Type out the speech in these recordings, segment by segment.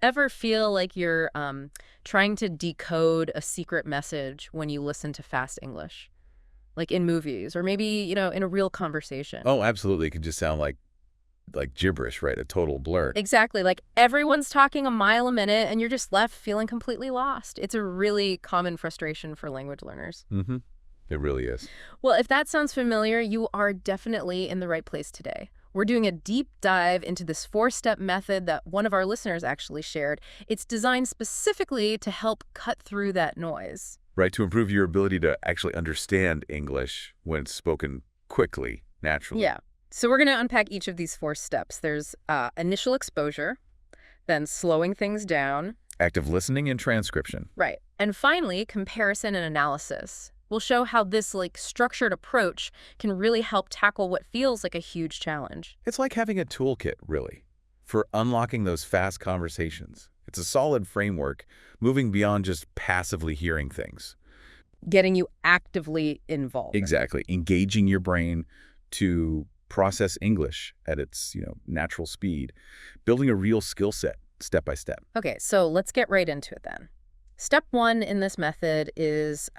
Ever feel like you're trying to decode a secret message when you listen to fast English? Like in movies or maybe, in a real conversation? Oh, absolutely. It can just sound like gibberish, right? A total blur. Exactly. Like everyone's talking a mile a minute and you're just left feeling completely lost. It's a really common frustration for language learners. Mm-hmm. It really is. Well, if that sounds familiar, you are definitely in the right place today. We're doing a deep dive into this four-step method that one of our listeners actually shared. It's designed specifically to help cut through that noise. Right, to improve your ability to actually understand English when it's spoken quickly, naturally. Yeah. So we're going to unpack each of these four steps. There's initial exposure, then slowing things down. Active listening and transcription. Right. And finally, comparison and analysis. We'll show how this structured approach can really help tackle what feels like a huge challenge. It's like having a toolkit, really, for unlocking those fast conversations. It's a solid framework, moving beyond just passively hearing things. Getting you actively involved. Exactly. Engaging your brain to process English at its, natural speed. Building a real skill set, step by step. Okay, so let's get right into it then. Step one in this method is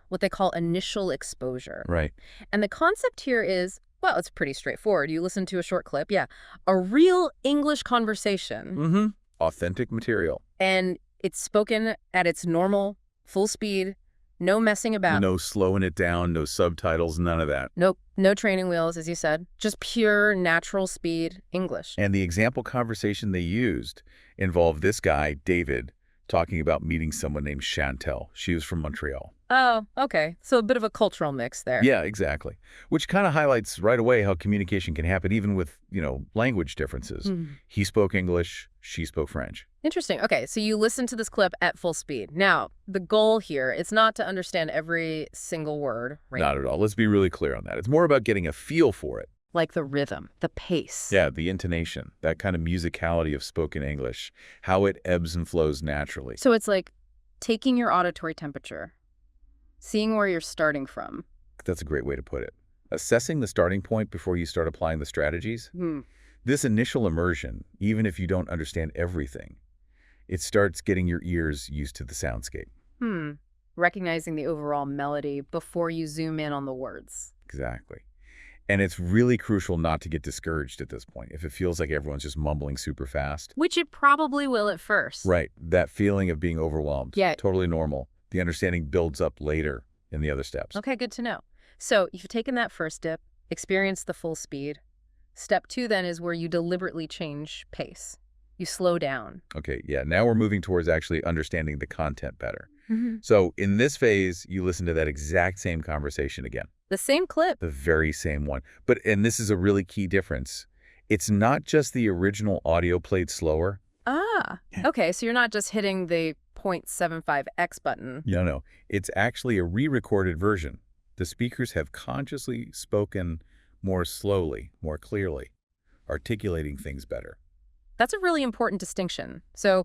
what they call initial exposure. Right. And the concept here is, well, it's pretty straightforward. You listen to a short clip, yeah, a real English conversation. Mm-hmm. Authentic material. And it's spoken at its normal, full speed, no messing about. No slowing it down, no subtitles, none of that. Nope, no training wheels, as you said. Just pure, natural speed English. And the example conversation they used involved this guy, David, talking about meeting someone named Chantel. She was from Montreal. Oh, okay. So a bit of a cultural mix there. Yeah, exactly. Which kind of highlights right away how communication can happen even with, language differences. He spoke English, she spoke French. Interesting. Okay, so you listen to this clip at full speed. Now, the goal here is not to understand every single word, right? Not at all. Let's be really clear on that. It's more about getting a feel for it. Like the rhythm, the pace. Yeah, the intonation, that kind of musicality of spoken English, how it ebbs and flows naturally. So it's like taking your auditory temperature, seeing where you're starting from. That's a great way to put it. Assessing the starting point before you start applying the strategies. This initial immersion, even if you don't understand everything, it starts getting your ears used to the soundscape. Recognizing the overall melody before you zoom in on the words. Exactly. And it's really crucial not to get discouraged at this point if it feels like everyone's just mumbling super fast. Which it probably will at first. Right. That feeling of being overwhelmed. Yeah. Totally normal. The understanding builds up later in the other steps. Okay, good to know. So you've taken that first dip, experienced the full speed. Step two then is where you deliberately change pace. You slow down. Okay, yeah. Now we're moving towards actually understanding the content better. So in this phase, you listen to that exact same conversation again. The same clip. The very same one. And this is a really key difference. It's not just the original audio played slower. Okay, so you're not just hitting the 0.75x button. No. It's actually a re-recorded version. The speakers have consciously spoken more slowly, more clearly, articulating things better. That's a really important distinction. So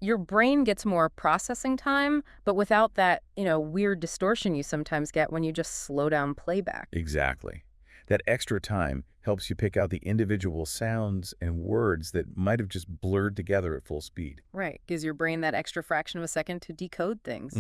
your brain gets more processing time, but without that, weird distortion you sometimes get when you just slow down playback. Exactly. That extra time helps you pick out the individual sounds and words that might have just blurred together at full speed. Right. Gives your brain that extra fraction of a second to decode things.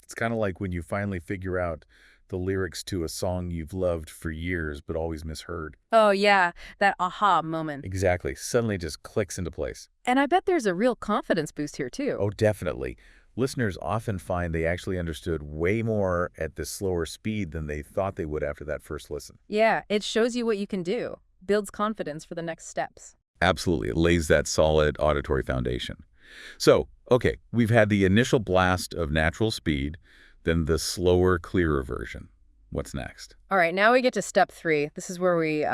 It's kind of like when you finally figure out the lyrics to a song you've loved for years but always misheard. Oh, yeah. That aha moment. Exactly. Suddenly just clicks into place. And I bet there's a real confidence boost here, too. Oh, definitely. Listeners often find they actually understood way more at this slower speed than they thought they would after that first listen. Yeah, it shows you what you can do. Builds confidence for the next steps. Absolutely. It lays that solid auditory foundation. So, okay, we've had the initial blast of natural speed, then the slower, clearer version. What's next? All right, now we get to step three. This is where we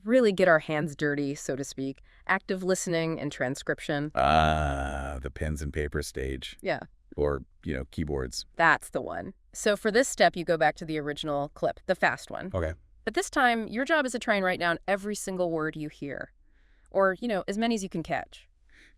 really get our hands dirty, so to speak. Active listening and transcription. The pens and paper stage. Yeah. Or, keyboards. That's the one. So for this step, you go back to the original clip, the fast one. Okay. But this time, your job is to try and write down every single word you hear. Or, as many as you can catch.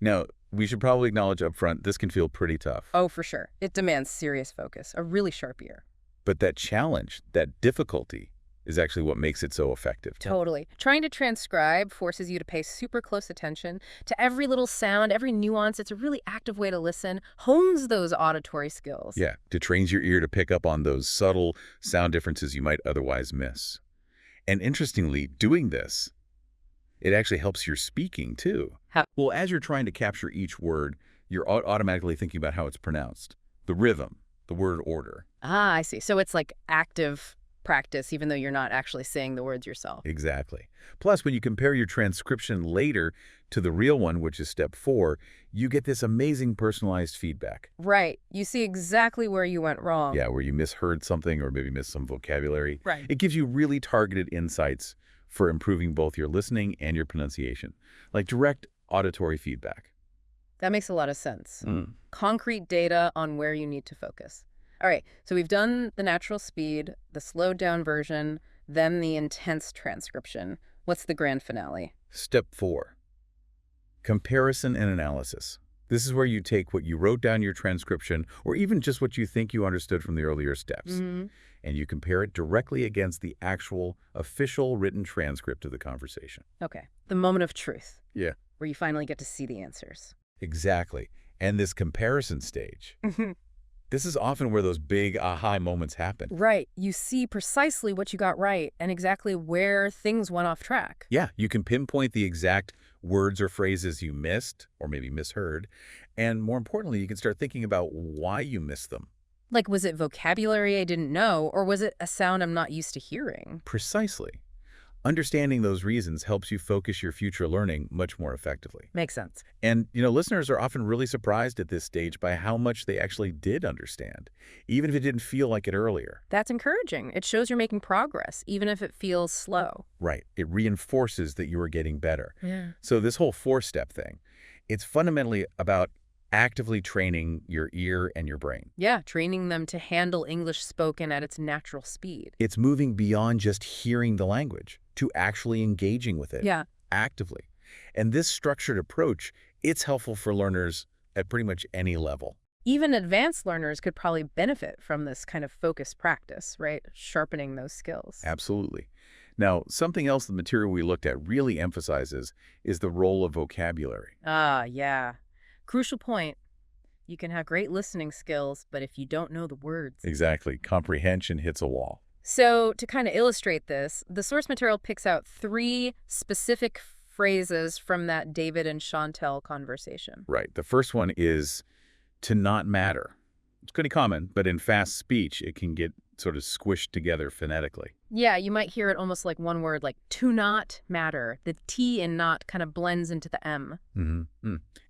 Now, we should probably acknowledge up front, this can feel pretty tough. Oh, for sure. It demands serious focus, a really sharp ear. But that challenge, that difficulty, is actually what makes it so effective. Totally. Trying to transcribe forces you to pay super close attention to every little sound, every nuance. It's a really active way to listen, hones those auditory skills. Yeah, to train your ear to pick up on those subtle sound differences you might otherwise miss. And interestingly, doing this, it actually helps your speaking too. How? Well, as you're trying to capture each word, you're automatically thinking about how it's pronounced, the rhythm, the word order. Ah, I see. So it's like active practice, even though you're not actually saying the words yourself. Exactly. Plus, when you compare your transcription later to the real one, which is step 4, you get this amazing personalized feedback. Right. You see exactly where you went wrong. Yeah, where you misheard something or maybe missed some vocabulary. Right. It gives you really targeted insights for improving both your listening and your pronunciation, like direct auditory feedback. That makes a lot of sense. Concrete data on where you need to focus. All right, so we've done the natural speed, the slowed down version, then the intense transcription. What's the grand finale? Step 4, comparison and analysis. This is where you take what you wrote down in your transcription, or even just what you think you understood from the earlier steps, and you compare it directly against the actual official written transcript of the conversation. Okay, the moment of truth. Yeah. Where you finally get to see the answers. Exactly. And this comparison stage, this is often where those big aha moments happen. Right. You see precisely what you got right and exactly where things went off track. Yeah, you can pinpoint the exact words or phrases you missed or maybe misheard. And more importantly, you can start thinking about why you missed them. Like, was it vocabulary I didn't know, or was it a sound I'm not used to hearing? Precisely. Understanding those reasons helps you focus your future learning much more effectively. Makes sense. And, listeners are often really surprised at this stage by how much they actually did understand, even if it didn't feel like it earlier. That's encouraging. It shows you're making progress, even if it feels slow. Right. It reinforces that you are getting better. Yeah. So this whole 4-step thing, it's fundamentally about actively training your ear and your brain. Yeah, training them to handle English spoken at its natural speed. It's moving beyond just hearing the language to actually engaging with it actively. And this structured approach, it's helpful for learners at pretty much any level. Even advanced learners could probably benefit from this kind of focused practice, right? Sharpening those skills. Absolutely. Now, something else the material we looked at really emphasizes is the role of vocabulary. Ah, yeah. Crucial point. You can have great listening skills, but if you don't know the words. Exactly. Comprehension hits a wall. So to kind of illustrate this, the source material picks out 3 specific phrases from that David and Chantel conversation. Right. The first one is to not matter. It's pretty common, but in fast speech, it can get sort of squished together phonetically. Yeah, you might hear it almost like one word, like to not matter. The T in not kind of blends into the M. And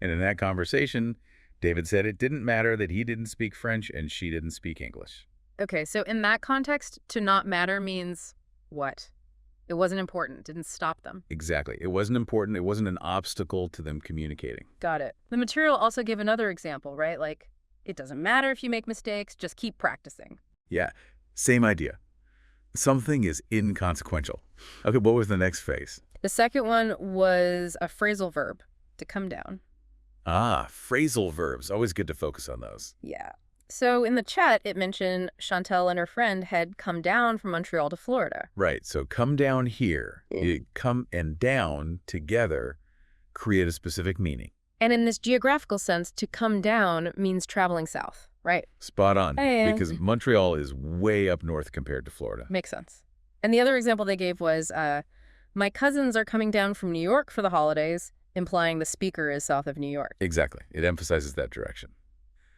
in that conversation, David said it didn't matter that he didn't speak French and she didn't speak English. Okay, so in that context, to not matter means what? It wasn't important, didn't stop them. Exactly. It wasn't important. It wasn't an obstacle to them communicating. Got it. The material also gave another example, right? Like, it doesn't matter if you make mistakes, just keep practicing. Yeah, same idea. Something is inconsequential. Okay, what was the next phase? The second one was a phrasal verb, to come down. Ah, phrasal verbs. Always good to focus on those. Yeah. So in the chat, it mentioned Chantel and her friend had come down from Montreal to Florida. Right, so come down here. Come and down together create a specific meaning. And in this geographical sense, to come down means traveling south, right? Spot on, Hey. because Montreal is way up north compared to Florida. Makes sense. And the other example they gave was, my cousins are coming down from New York for the holidays, implying the speaker is south of New York. Exactly. It emphasizes that direction.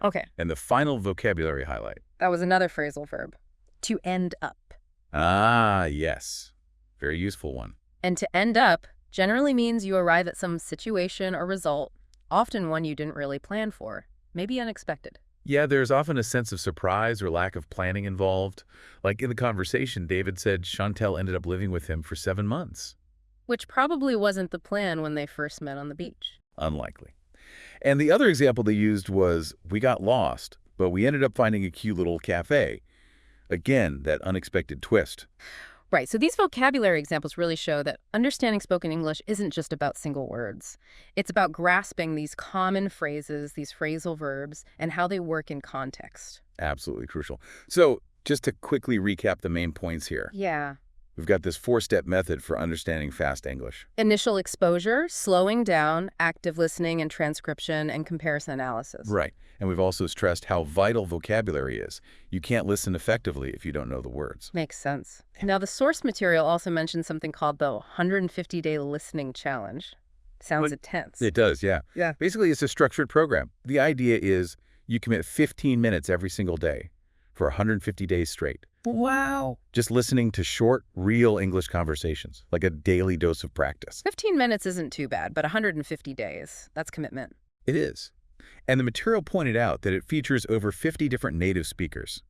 Okay. And the final vocabulary highlight. That was another phrasal verb. To end up. Ah, yes. Very useful one. And to end up generally means you arrive at some situation or result, often one you didn't really plan for, maybe unexpected. Yeah, there's often a sense of surprise or lack of planning involved. Like in the conversation, David said Chantel ended up living with him for 7 months. Which probably wasn't the plan when they first met on the beach. Unlikely. And the other example they used was, we got lost, but we ended up finding a cute little cafe. Again, that unexpected twist. Right, so these vocabulary examples really show that understanding spoken English isn't just about single words. It's about grasping these common phrases, these phrasal verbs, and how they work in context. Absolutely crucial. So just to quickly recap the main points here. Yeah. We've got this four-step method for understanding fast English. Initial exposure, slowing down, active listening and transcription, and comparison analysis. Right. And we've also stressed how vital vocabulary is. You can't listen effectively if you don't know the words. Makes sense. Now, the source material also mentions something called the 150-day listening challenge. Sounds intense. It does, yeah. Yeah. Basically, it's a structured program. The idea is you commit 15 minutes every single day for 150 days straight. Wow. Just listening to short, real English conversations, like a daily dose of practice. 15 minutes isn't too bad, but 150 days, that's commitment. It is. And the material pointed out that it features over 50 different native speakers.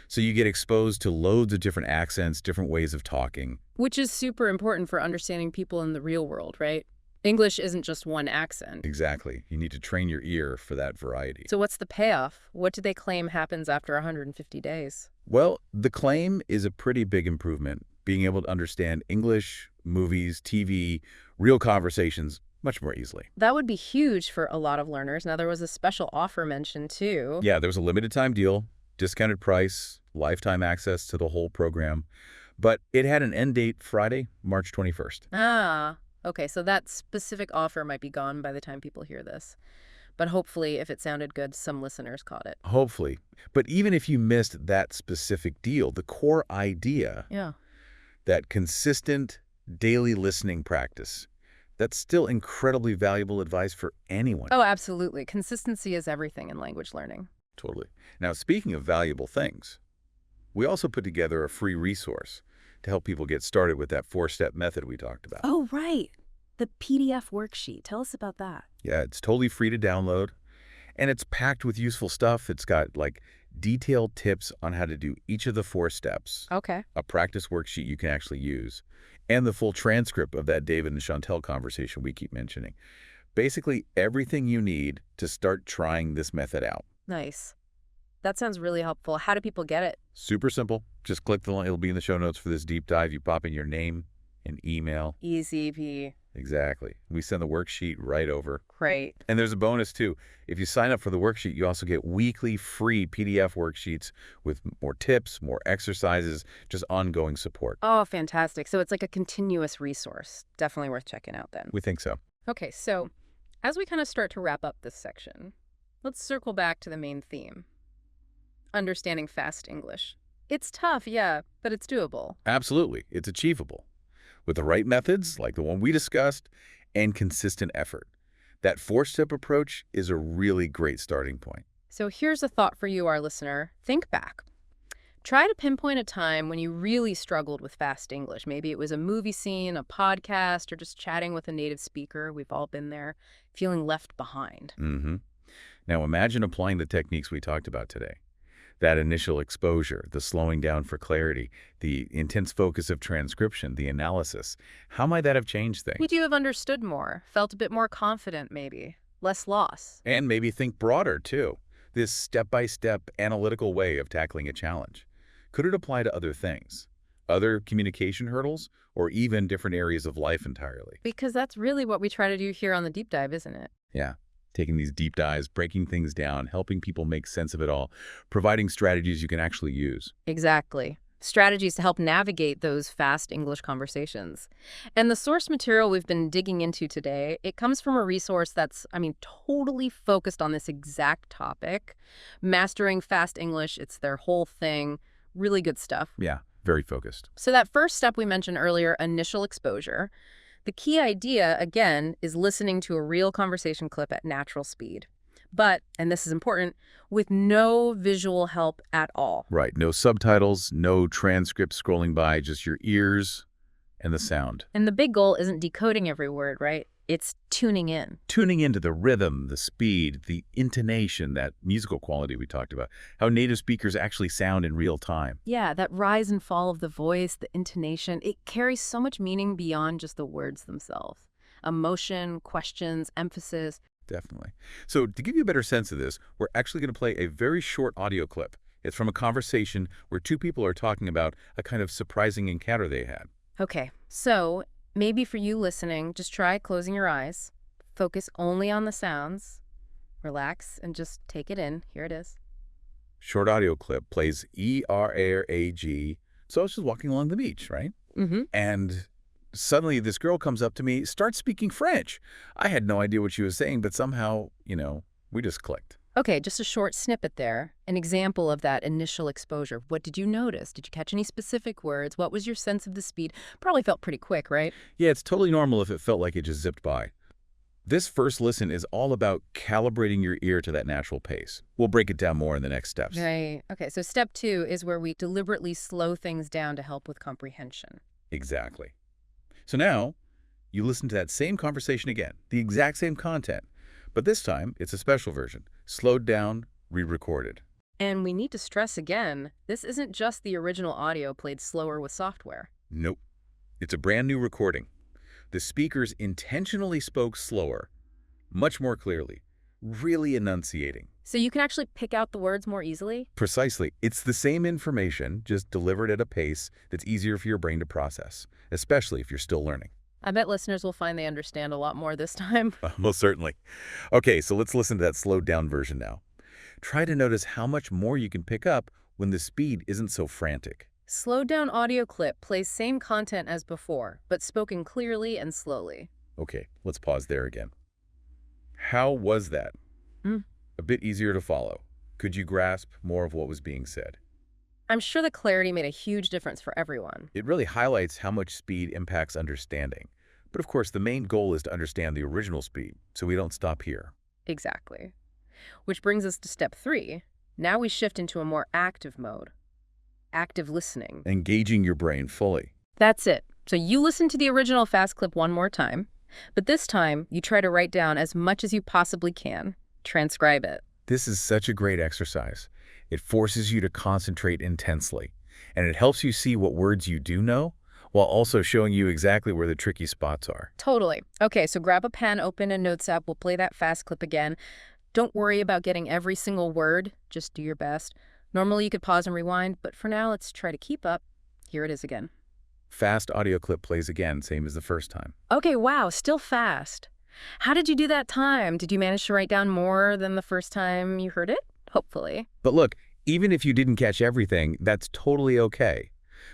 So you get exposed to loads of different accents, different ways of talking. Which is super important for understanding people in the real world, right? English isn't just one accent. Exactly. You need to train your ear for that variety. So what's the payoff? What do they claim happens after 150 days? Well, the claim is a pretty big improvement, being able to understand English, movies, TV, real conversations much more easily. That would be huge for a lot of learners. Now, there was a special offer mentioned, too. Yeah, there was a limited time deal, discounted price, lifetime access to the whole program, but it had an end date Friday, March 21st. Ah, okay, so that specific offer might be gone by the time people hear this. But hopefully, if it sounded good, some listeners caught it. Hopefully. But even if you missed that specific deal, the core idea, that consistent daily listening practice, that's still incredibly valuable advice for anyone. Oh, absolutely. Consistency is everything in language learning. Totally. Now, speaking of valuable things, we also put together a free resource to help people get started with that four-step method we talked about. Oh, right. The PDF worksheet. Tell us about that. Yeah, it's totally free to download, and it's packed with useful stuff. It's got, like, detailed tips on how to do each of the 4 steps. Okay. A practice worksheet you can actually use, and the full transcript of that David and Chantel conversation we keep mentioning. Basically, everything you need to start trying this method out. Nice. That sounds really helpful. How do people get it? Super simple. Just click the link. It'll be in the show notes for this deep dive. You pop in your name and email. Easy P. Exactly. We send the worksheet right over. Great. And there's a bonus, too. If you sign up for the worksheet, you also get weekly free PDF worksheets with more tips, more exercises, just ongoing support. Oh, fantastic. So it's like a continuous resource. Definitely worth checking out then. We think so. Okay, so as we kind of start to wrap up this section, let's circle back to the main theme. Understanding fast English. It's tough, yeah, but it's doable. Absolutely. It's achievable. With the right methods, like the one we discussed, and consistent effort. That 4-step approach is a really great starting point. So here's a thought for you, our listener. Think back. Try to pinpoint a time when you really struggled with fast English. Maybe it was a movie scene, a podcast, or just chatting with a native speaker. We've all been there, feeling left behind. Now imagine applying the techniques we talked about today. That initial exposure, the slowing down for clarity, the intense focus of transcription, the analysis. How might that have changed things? Would you have understood more, felt a bit more confident maybe, less loss? And maybe think broader, too. This step-by-step analytical way of tackling a challenge. Could it apply to other things? Other communication hurdles? Or even different areas of life entirely? Because that's really what we try to do here on the Deep Dive, isn't it? Yeah. Taking these deep dives, breaking things down, helping people make sense of it all, providing strategies you can actually use. Exactly. Strategies to help navigate those fast English conversations. And the source material we've been digging into today, it comes from a resource that's, totally focused on this exact topic. Mastering Fast English, it's their whole thing. Really good stuff. Yeah, very focused. So that first step we mentioned earlier, initial exposure. The key idea, again, is listening to a real conversation clip at natural speed. But, and this is important, with no visual help at all. Right. No subtitles, no transcript scrolling by, just your ears and the sound. And the big goal isn't decoding every word, right? It's tuning in. Tuning into the rhythm, the speed, the intonation, that musical quality we talked about, how native speakers actually sound in real time. Yeah, that rise and fall of the voice, the intonation, it carries so much meaning beyond just the words themselves. Emotion, questions, emphasis. Definitely. So to give you a better sense of this, we're actually going to play a very short audio clip. It's from a conversation where 2 people are talking about a kind of surprising encounter they had. Okay, so maybe for you listening, just try closing your eyes. Focus only on the sounds. Relax and just take it in. Here it is. Short audio clip plays E-R-A-G. So I was just walking along the beach, right? Mm-hmm. And suddenly this girl comes up to me, starts speaking French. I had no idea what she was saying, but somehow, we just clicked. Okay, just a short snippet there. An example of that initial exposure. What did you notice? Did you catch any specific words? What was your sense of the speed? Probably felt pretty quick, right? Yeah, it's totally normal if it felt like it just zipped by. This first listen is all about calibrating your ear to that natural pace. We'll break it down more in the next steps. Right. Okay, so step 2 is where we deliberately slow things down to help with comprehension. Exactly. So now, you listen to that same conversation again, the exact same content, but this time it's a special version, slowed down, re-recorded. And we need to stress again, this isn't just the original audio played slower with software. Nope. It's a brand new recording. The speakers intentionally spoke slower, much more clearly, really enunciating. So you can actually pick out the words more easily? Precisely. It's the same information, just delivered at a pace that's easier for your brain to process, especially if you're still learning. I bet listeners will find they understand a lot more this time. Most certainly. Okay, so let's listen to that slowed down version now. Try to notice how much more you can pick up when the speed isn't so frantic. Slowed down audio clip plays same content as before, but spoken clearly and slowly. Okay, let's pause there again. How was that? Mm. A bit easier to follow. Could you grasp more of what was being said? I'm sure the clarity made a huge difference for everyone. It really highlights how much speed impacts understanding. But of course, the main goal is to understand the original speed, so we don't stop here. Exactly. Which brings us to step 3. Now we shift into a more active mode. Active listening. Engaging your brain fully. That's it. So you listen to the original fast clip one more time, but this time you try to write down as much as you possibly can. Transcribe it. This is such a great exercise. It forces you to concentrate intensely, and it helps you see what words you do know, while also showing you exactly where the tricky spots are. Totally. Okay, so grab a pen, open a notes app. We'll play that fast clip again. Don't worry about getting every single word. Just do your best. Normally you could pause and rewind, but for now let's try to keep up. Here it is again. Fast audio clip plays again, same as the first time. Okay, wow, still fast. How did you do that time? Did you manage to write down more than the first time you heard it? Hopefully. But look, even if you didn't catch everything, that's totally okay.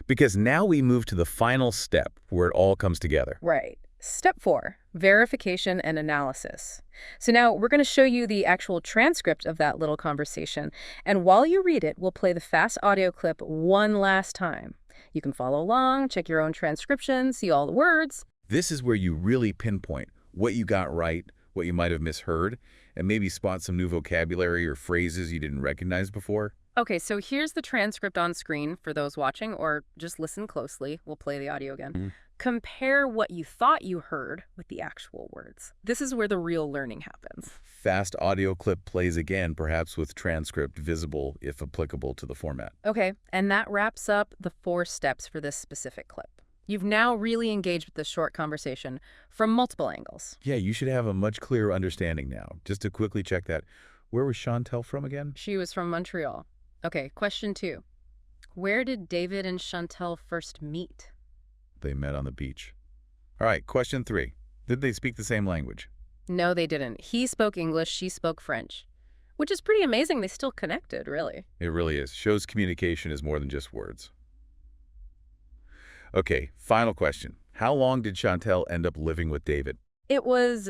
Because now we move to the final step where it all comes together. Right. Step 4, verification and analysis. So now we're going to show you the actual transcript of that little conversation. And while you read it, we'll play the fast audio clip one last time. You can follow along, check your own transcription, see all the words. This is where you really pinpoint what you got right, what you might have misheard, and maybe spot some new vocabulary or phrases you didn't recognize before. Okay, so here's the transcript on screen for those watching, or just listen closely. We'll play the audio again. Compare what you thought you heard with the actual words. This is where the real learning happens. Fast audio clip plays again, perhaps with transcript visible if applicable to the format. Okay, and that wraps up the 4 steps for this specific clip. You've now really engaged with this short conversation from multiple angles. Yeah, you should have a much clearer understanding now. Just to quickly check that, where was Chantel from again? She was from Montreal. Okay, question 2. Where did David and Chantel first meet? They met on the beach. All right, question 3. Did they speak the same language? No, they didn't. He spoke English, she spoke French. Which is pretty amazing. They still connected, really. It really is. Shows communication is more than just words. Okay, final question. How long did Chantel end up living with David? It was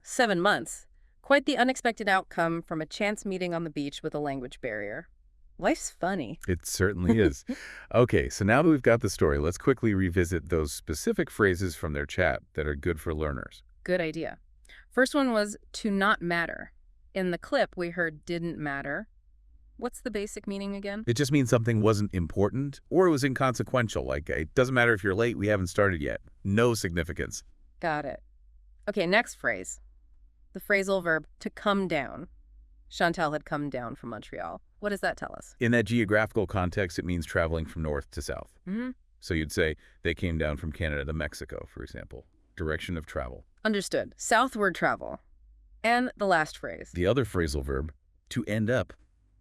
7 months. Quite the unexpected outcome from a chance meeting on the beach with a language barrier. Life's funny. It certainly is. Okay, so now that we've got the story, let's quickly revisit those specific phrases from their chat that are good for learners. Good idea. First one was to not matter. In the clip, we heard didn't matter. What's the basic meaning again? It just means something wasn't important or it was inconsequential. Like, it doesn't matter if you're late, we haven't started yet. No significance. Got it. Okay, next phrase. The phrasal verb to come down. Chantal had come down from Montreal. What does that tell us? In that geographical context, it means traveling from north to south. So you'd say they came down from Canada to Mexico, for example. Direction of travel. Understood. Southward travel. And the last phrase. The other phrasal verb, to end up.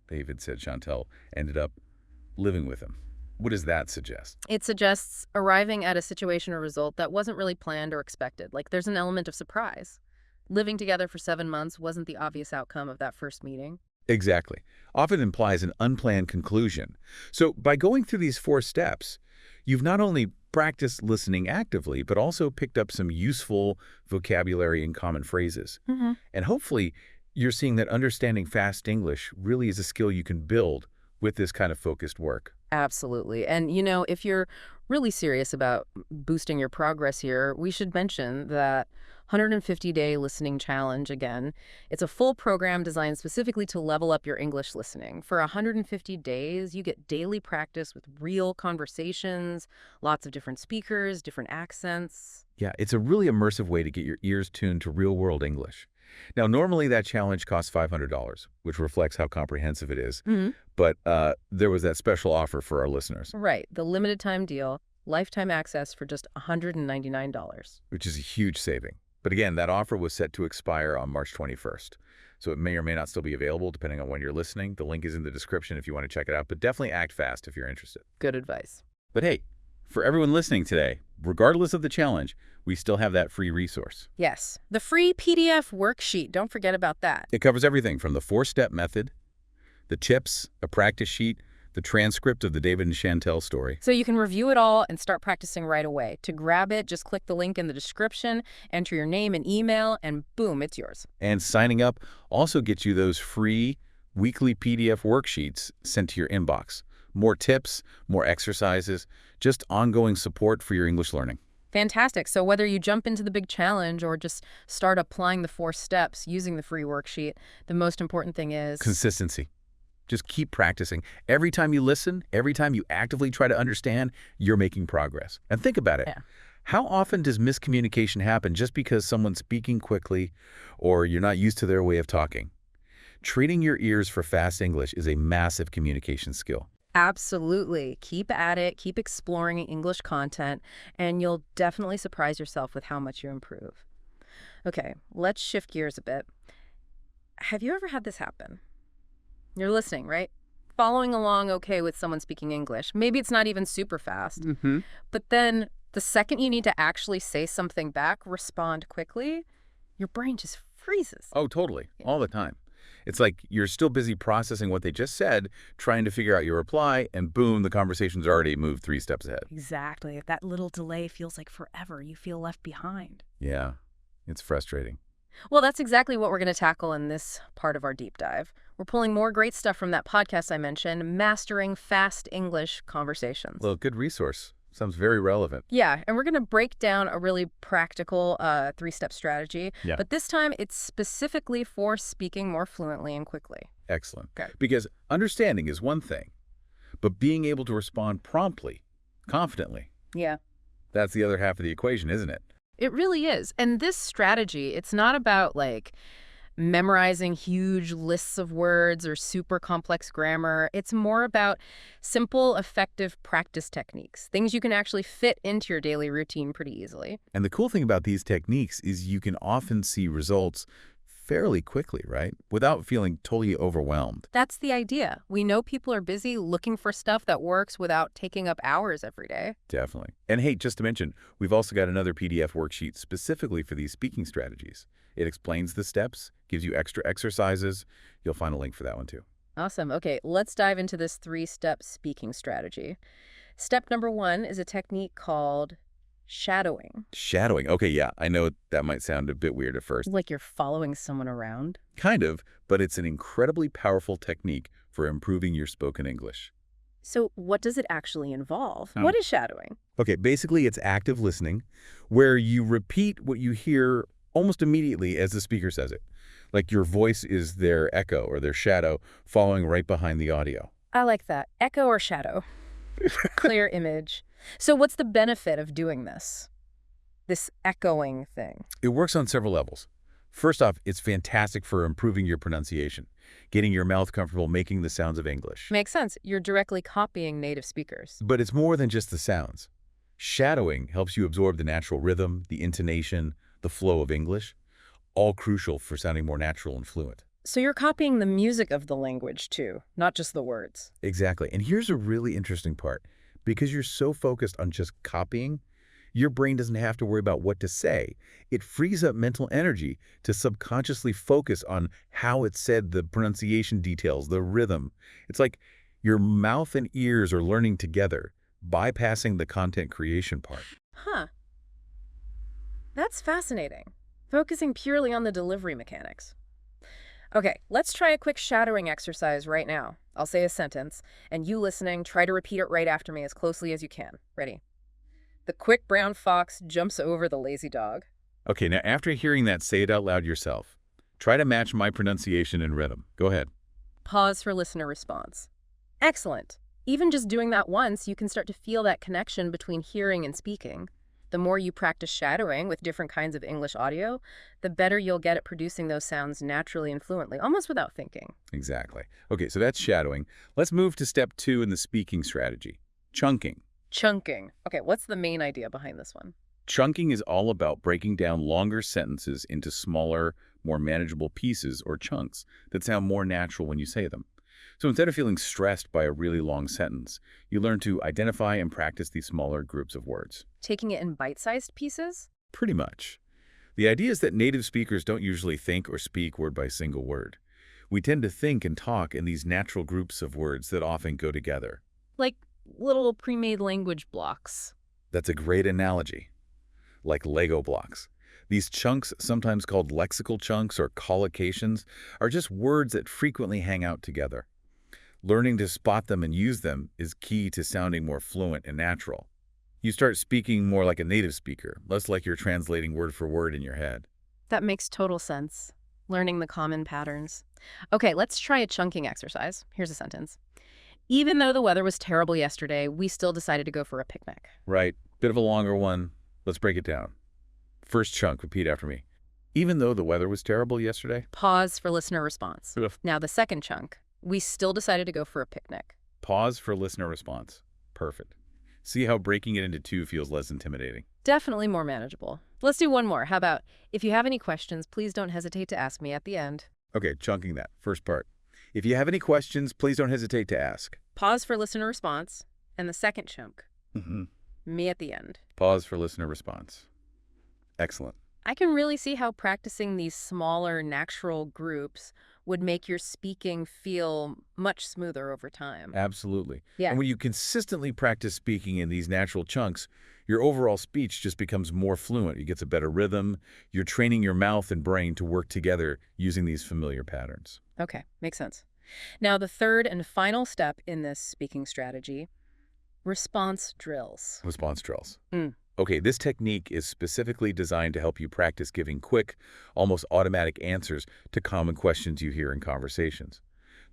David said Chantal ended up living with him. What does that suggest? It suggests arriving at a situation or result that wasn't really planned or expected. Like there's an element of surprise. Living together for 7 months wasn't the obvious outcome of that first meeting. Exactly. Often implies an unplanned conclusion. So by going through these 4 steps, You've not only practiced listening actively, but also picked up some useful vocabulary and common phrases. Hmm. And hopefully, you're seeing that understanding fast English really is a skill you can build with this kind of focused work. Absolutely. And, if you're really serious about boosting your progress here, we should mention that 150-day listening challenge again. It's a full program designed specifically to level up your English listening. For 150 days, you get daily practice with real conversations, lots of different speakers, different accents. Yeah, it's a really immersive way to get your ears tuned to real-world English. Now, normally that challenge costs $500, which reflects how comprehensive it is. But there was that special offer for our listeners, Right. The limited time deal, lifetime access for just $199. which is a huge saving. But again, that offer was set to expire on March 21st. So it may or may not still be available depending on when you're listening. The link is in the description if you want to check it out, but definitely act fast if you're interested. Good advice. But hey, for everyone listening today, regardless of the challenge, we still have that free resource. Yes. The free PDF worksheet. Don't forget about that. It covers everything from the 4-step method, the tips, a practice sheet, the transcript of the David and Chantel story. So you can review it all and start practicing right away. To grab it, just click the link in the description, enter your name and email, and boom, it's yours. And signing up also gets you those free weekly PDF worksheets sent to your inbox. More tips, more exercises, just ongoing support for your English learning. Fantastic. So whether you jump into the big challenge or just start applying the 4 steps using the free worksheet, the most important thing is Consistency. Just keep practicing. Every time you listen, every time you actively try to understand, you're making progress. And think about it. Yeah. How often does miscommunication happen just because someone's speaking quickly or you're not used to their way of talking? Treating your ears for fast English is a massive communication skill. Absolutely. Keep at it, keep exploring English content, and you'll definitely surprise yourself with how much you improve. Okay, let's shift gears a bit. Have you ever had this happen? You're listening, right? Following along okay with someone speaking English. Maybe it's not even super fast, but then the second you need to actually say something back, respond quickly, your brain just freezes. Oh, totally. All the time. It's like you're still busy processing what they just said, trying to figure out your reply, and boom, the conversation's already moved 3 steps ahead. Exactly. That little delay feels like forever. You feel left behind. Yeah, it's frustrating. Well, that's exactly what we're going to tackle in this part of our deep dive. We're pulling more great stuff from that podcast I mentioned, Mastering Fast English Conversations. Well, good resource. Sounds very relevant. Yeah, and we're going to break down a really practical 3-step strategy. Yeah. But this time, it's specifically for speaking more fluently and quickly. Excellent. Okay. Because understanding is one thing, but being able to respond promptly, confidently, Yeah. that's the other half of the equation, isn't it? It really is. And this strategy, it's not about memorizing huge lists of words or super complex grammar. It's more about simple, effective practice techniques, things you can actually fit into your daily routine pretty easily. And the cool thing about these techniques is you can often see results fairly quickly, right? Without feeling totally overwhelmed. That's the idea. We know people are busy looking for stuff that works without taking up hours every day. Definitely. And hey, just to mention, we've also got another PDF worksheet specifically for these speaking strategies. It explains the steps, gives you extra exercises. You'll find a link for that one too. Awesome. Okay, let's dive into this 3-step speaking strategy. Step number 1 is a technique called shadowing. Shadowing. Okay, yeah, I know that might sound a bit weird at first. Like you're following someone around. Kind of, but it's an incredibly powerful technique for improving your spoken English. So what does it actually involve? What is shadowing? Okay, basically it's active listening, where you repeat what you hear almost immediately as the speaker says it. Like your voice is their echo or their shadow following right behind the audio. I like that. Echo or shadow. Clear image. So what's the benefit of doing this echoing thing? It works on several levels. First off, it's fantastic for improving your pronunciation, getting your mouth comfortable making the sounds of English. Makes sense. You're directly copying native speakers. But it's more than just the sounds. Shadowing helps you absorb the natural rhythm, the intonation, the flow of English, all crucial for sounding more natural and fluent. So you're copying the music of the language too, not just the words. Exactly. And here's a really interesting part. Because you're so focused on just copying, your brain doesn't have to worry about what to say. It frees up mental energy to subconsciously focus on how it's said, the pronunciation details, the rhythm. It's like your mouth and ears are learning together, bypassing the content creation part. Huh. That's fascinating. Focusing purely on the delivery mechanics. Okay, let's try a quick shadowing exercise right now. I'll say a sentence, and you listening, try to repeat it right after me as closely as you can. Ready? The quick brown fox jumps over the lazy dog. Okay, now after hearing that, say it out loud yourself. Try to match my pronunciation and rhythm. Go ahead. Pause for listener response. Excellent. Even just doing that once, you can start to feel that connection between hearing and speaking. The more you practice shadowing with different kinds of English audio, the better you'll get at producing those sounds naturally and fluently, almost without thinking. Exactly. Okay, so that's shadowing. Let's move to step 2 in the speaking strategy, chunking. Chunking. Okay, what's the main idea behind this one? Chunking is all about breaking down longer sentences into smaller, more manageable pieces or chunks that sound more natural when you say them. So instead of feeling stressed by a really long sentence, you learn to identify and practice these smaller groups of words. Taking it in bite-sized pieces? Pretty much. The idea is that native speakers don't usually think or speak word by single word. We tend to think and talk in these natural groups of words that often go together. Like little pre-made language blocks. That's a great analogy. Like Lego blocks. These chunks, sometimes called lexical chunks or collocations, are just words that frequently hang out together. Learning to spot them and use them is key to sounding more fluent and natural. You start speaking more like a native speaker, less like you're translating word for word in your head. That makes total sense. Learning the common patterns. Okay, let's try a chunking exercise. Here's a sentence. Even though the weather was terrible yesterday, we still decided to go for a picnic. Right. Bit of a longer one. Let's break it down. First chunk, repeat after me. Even though the weather was terrible yesterday. Pause for listener response. Ugh. Now the second chunk. We still decided to go for a picnic. Pause for listener response. Perfect. See how breaking it into 2 feels less intimidating. Definitely more manageable. Let's do one more. How about, if you have any questions, please don't hesitate to ask me at the end. Okay, chunking that. First part. If you have any questions, please don't hesitate to ask. Pause for listener response. And the second chunk. Mm-hmm. Me at the end. Pause for listener response. Excellent. I can really see how practicing these smaller natural groups would make your speaking feel much smoother over time. Absolutely. Yeah. And when you consistently practice speaking in these natural chunks, your overall speech just becomes more fluent. It gets a better rhythm. You're training your mouth and brain to work together using these familiar patterns. Okay, makes sense. Now, the third and final step in this speaking strategy, response drills. Response drills. Mm. Okay, this technique is specifically designed to help you practice giving quick, almost automatic answers to common questions you hear in conversations.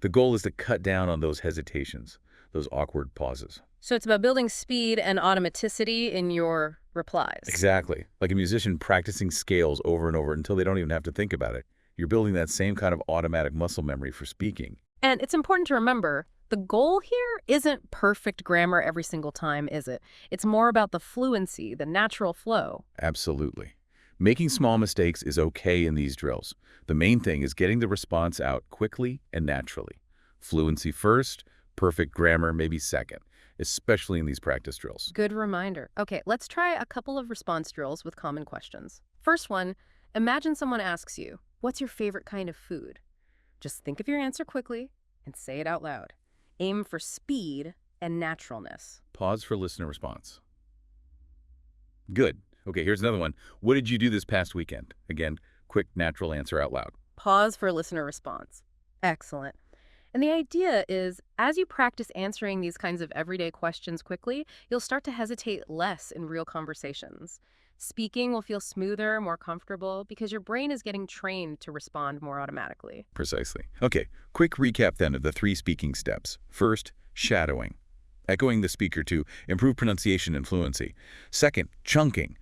The goal is to cut down on those hesitations, those awkward pauses. So it's about building speed and automaticity in your replies. Exactly. Like a musician practicing scales over and over until they don't even have to think about it. You're building that same kind of automatic muscle memory for speaking. And it's important to remember, the goal here isn't perfect grammar every single time, is it? It's more about the fluency, the natural flow. Absolutely. Making small mistakes is okay in these drills. The main thing is getting the response out quickly and naturally. Fluency first, perfect grammar maybe second, especially in these practice drills. Good reminder. Okay, let's try a couple of response drills with common questions. First one, imagine someone asks you, what's your favorite kind of food? Just think of your answer quickly and say it out loud. Aim for speed and naturalness. Pause for listener response. Good. Okay, here's another one. What did you do this past weekend? Again, quick, natural answer out loud. Pause for listener response. Excellent. And the idea is, as you practice answering these kinds of everyday questions quickly, you'll start to hesitate less in real conversations. Speaking will feel smoother, more comfortable, because your brain is getting trained to respond more automatically. Precisely. Okay, quick recap then of the 3 speaking steps. First, shadowing, echoing the speaker to improve pronunciation and fluency. Second, chunking,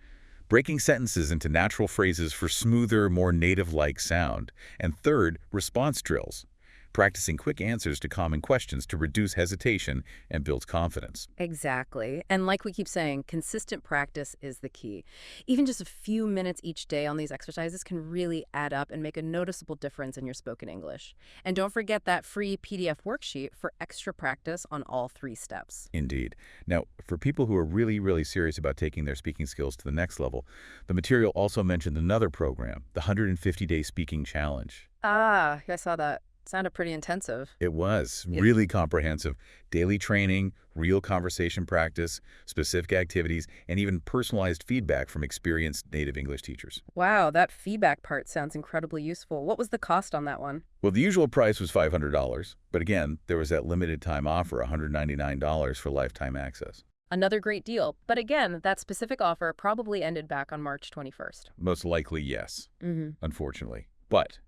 breaking sentences into natural phrases for smoother, more native-like sound. And third, response drills, practicing quick answers to common questions to reduce hesitation and build confidence. Exactly. And like we keep saying, consistent practice is the key. Even just a few minutes each day on these exercises can really add up and make a noticeable difference in your spoken English. And don't forget that free PDF worksheet for extra practice on all 3 steps. Indeed. Now, for people who are really serious about taking their speaking skills to the next level, the material also mentioned another program, the 150-Day Speaking Challenge. Ah, I saw that. Sounded pretty intensive. It was Yeah. really comprehensive. Daily training, real conversation practice, specific activities, and even personalized feedback from experienced native English teachers. Wow, that feedback part sounds incredibly useful. What was the cost on that one? Well, the usual price was $500, but again, there was that limited time offer, $199 for lifetime access. Another great deal. But again, that specific offer probably ended back on March 21st. Most likely, yes, Mm-hmm. unfortunately. But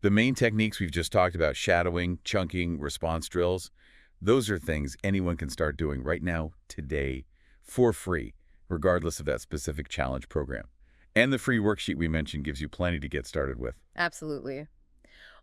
the main techniques we've just talked about, shadowing, chunking, response drills, those are things anyone can start doing right now, today, for free, regardless of that specific challenge program. And the free worksheet we mentioned gives you plenty to get started with. Absolutely.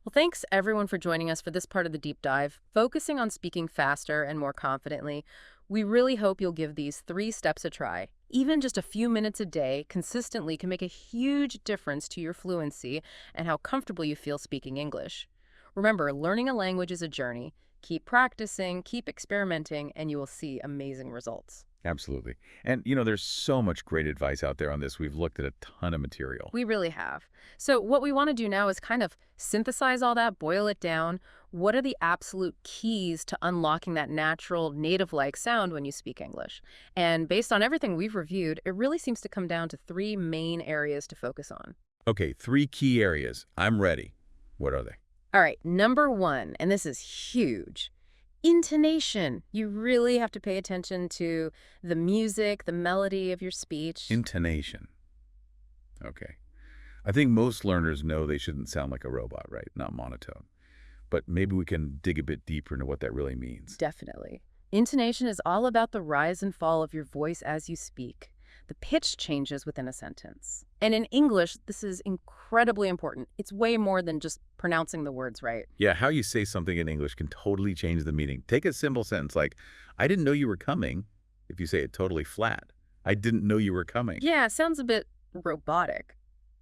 Well, thanks everyone for joining us for this part of the deep dive, focusing on speaking faster and more confidently. We really hope you'll give these 3 steps a try. Even just a few minutes a day consistently can make a huge difference to your fluency and how comfortable you feel speaking English. Remember, learning a language is a journey. Keep practicing, keep experimenting, and you will see amazing results. Absolutely. And, you know, there's so much great advice out there on this. We've looked at a ton of material. We really have. So what we want to do now is kind of synthesize all that, boil it down. What are the absolute keys to unlocking that natural, native-like sound when you speak English? And based on everything we've reviewed, it really seems to come down to 3 main areas to focus on. Okay, 3 key areas. I'm ready. What are they? All right, number 1, and this is huge. Intonation. You really have to pay attention to the music, the melody of your speech. Intonation. Okay. I think most learners know they shouldn't sound like a robot, right? Not monotone. But maybe we can dig a bit deeper into what that really means. Definitely. Intonation is all about the rise and fall of your voice as you speak. The pitch changes within a sentence. And in English, this is incredibly important. It's way more than just pronouncing the words right. Yeah, how you say something in English can totally change the meaning. Take a simple sentence like, I didn't know you were coming, if you say it totally flat. I didn't know you were coming. Yeah, it sounds a bit robotic.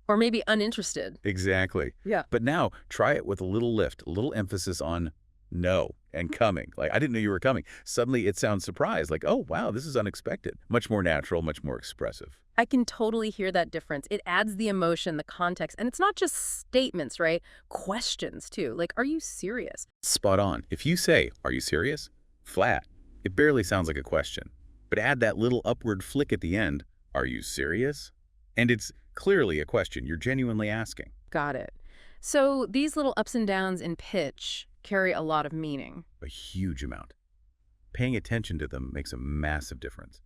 Or maybe uninterested. Exactly. Yeah. But now, try it with a little lift, a little emphasis on no and coming. Like, I didn't know you were coming. Suddenly it sounds surprised, like, oh, wow, this is unexpected. Much more natural, much more expressive. I can totally hear that difference. It adds the emotion, the context, and it's not just statements, right? Questions, too. Like, are you serious? Spot on. If you say, are you serious? Flat. It barely sounds like a question. But add that little upward flick at the end, are you serious? And it's clearly a question you're genuinely asking. Got it. So these little ups and downs in pitch carry a lot of meaning. A huge amount. Paying attention to them makes a massive difference.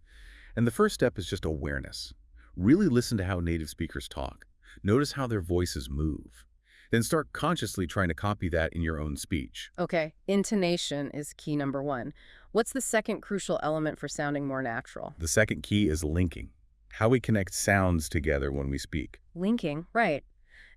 And the first step is just awareness. Really listen to how native speakers talk. Notice how their voices move. Then start consciously trying to copy that in your own speech. Okay, intonation is key number 1. What's the second crucial element for sounding more natural? The second key is linking. How we connect sounds together when we speak. Linking, right.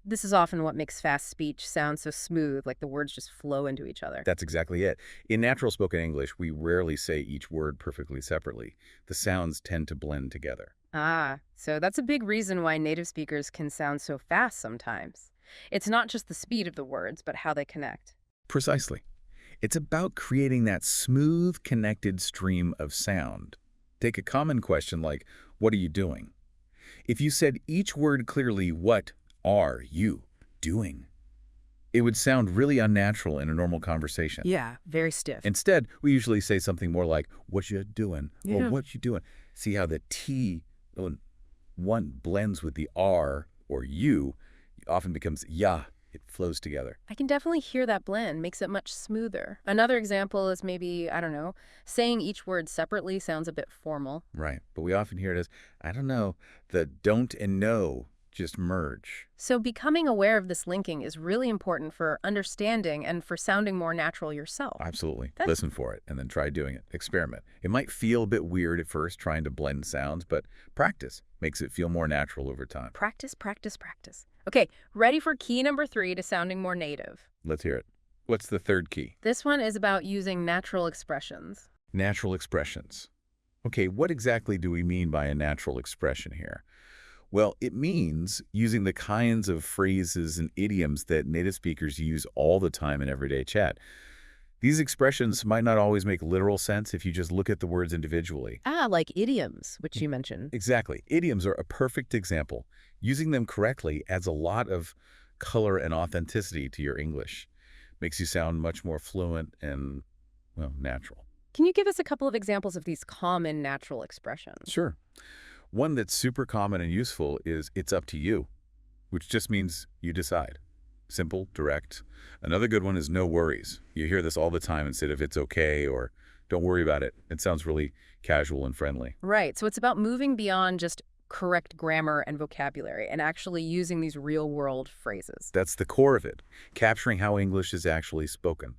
This is often what makes fast speech sound so smooth, like the words just flow into each other. That's exactly it. In natural spoken English, we rarely say each word perfectly separately. The sounds tend to blend together. Ah, so that's a big reason why native speakers can sound so fast sometimes. It's not just the speed of the words, but how they connect. Precisely. It's about creating that smooth, connected stream of sound. Take a common question like, what are you doing? If you said each word clearly, what are you doing? It would sound really unnatural in a normal conversation. Yeah, very stiff. Instead, we usually say something more like, what you doing? Yeah. Or what you doing? See how the T, one blends with the R or you, often becomes ya. It flows together. I can definitely hear that blend, makes it much smoother. Another example is maybe, I don't know, saying each word separately sounds a bit formal. Right. But we often hear it as, I don't know, the don't and no just merge. So becoming aware of this linking is really important for understanding and for sounding more natural yourself. Absolutely. Listen for it and then try doing it. Experiment. It might feel a bit weird at first trying to blend sounds, but practice makes it feel more natural over time. Practice, practice, practice. Okay, ready for key number 3 to sounding more native. Let's hear it. What's the third key? This one is about using natural expressions. Natural expressions. Okay, what exactly do we mean by a natural expression here? Well, it means using the kinds of phrases and idioms that native speakers use all the time in everyday chat. These expressions might not always make literal sense if you just look at the words individually. Ah, like idioms, which you mentioned. Exactly. Idioms are a perfect example. Using them correctly adds a lot of color and authenticity to your English. Makes you sound much more fluent and, well, natural. Can you give us a couple of examples of these common natural expressions? Sure. One that's super common and useful is "it's up to you," which just means you decide. Simple, direct. Another good one is "no worries." You hear this all the time instead of "it's okay" or "don't worry about it." It sounds really casual and friendly. Right. So it's about moving beyond just correct grammar and vocabulary and actually using these real-world phrases. That's the core of it, capturing how English is actually spoken.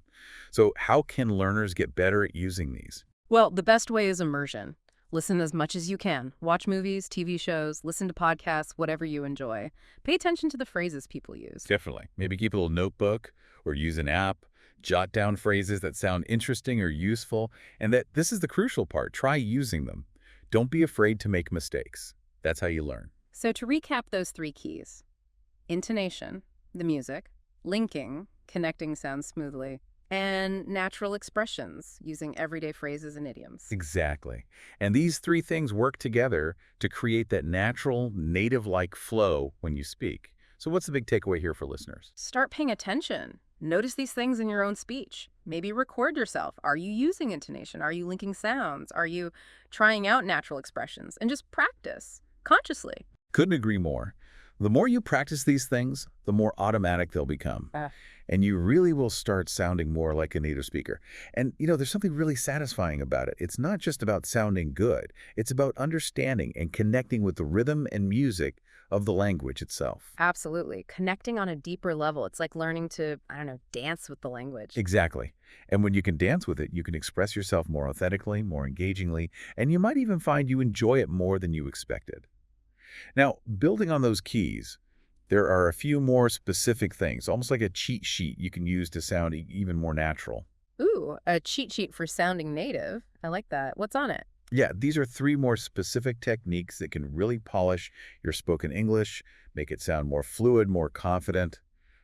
So how can learners get better at using these? Well, the best way is immersion. Listen as much as you can. Watch movies, TV shows, listen to podcasts, whatever you enjoy. Pay attention to the phrases people use. Definitely. Maybe keep a little notebook or use an app. Jot down phrases that sound interesting or useful. And that this is the crucial part. Try using them. Don't be afraid to make mistakes. That's how you learn. So to recap those three keys: intonation, the music; linking, connecting sounds smoothly; and natural expressions, using everyday phrases and idioms. Exactly. And these three things work together to create that natural, native-like flow when you speak. So what's the big takeaway here for listeners? Start paying attention. Notice these things in your own speech. Maybe record yourself. Are you using intonation? Are you linking sounds? Are you trying out natural expressions? And just practice consciously. Couldn't agree more. The more you practice these things, the more automatic they'll become. And you really will start sounding more like a native speaker. And, there's something really satisfying about it. It's not just about sounding good. It's about understanding and connecting with the rhythm and music of the language itself. Absolutely. Connecting on a deeper level. It's like learning to, dance with the language. Exactly. And when you can dance with it, you can express yourself more authentically, more engagingly, and you might even find you enjoy it more than you expected. Now, building on those keys, there are a few more specific things, almost like a cheat sheet you can use to sound even more natural. Ooh, a cheat sheet for sounding native. I like that. What's on it? Yeah, these are 3 more specific techniques that can really polish your spoken English, make it sound more fluid, more confident.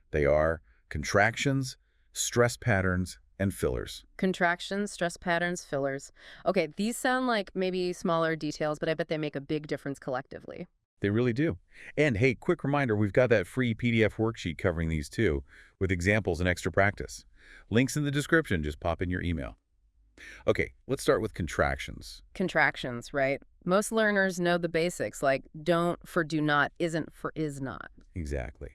They are contractions, stress patterns, and fillers. Contractions, stress patterns, fillers. Okay, these sound like maybe smaller details, but I bet they make a big difference collectively. They really do. And hey, quick reminder, we've got that free PDF worksheet covering these too, with examples and extra practice. Links in the description, just pop in your email. Okay, let's start with contractions. Contractions, right? Most learners know the basics, like don't for do not, isn't for is not. Exactly.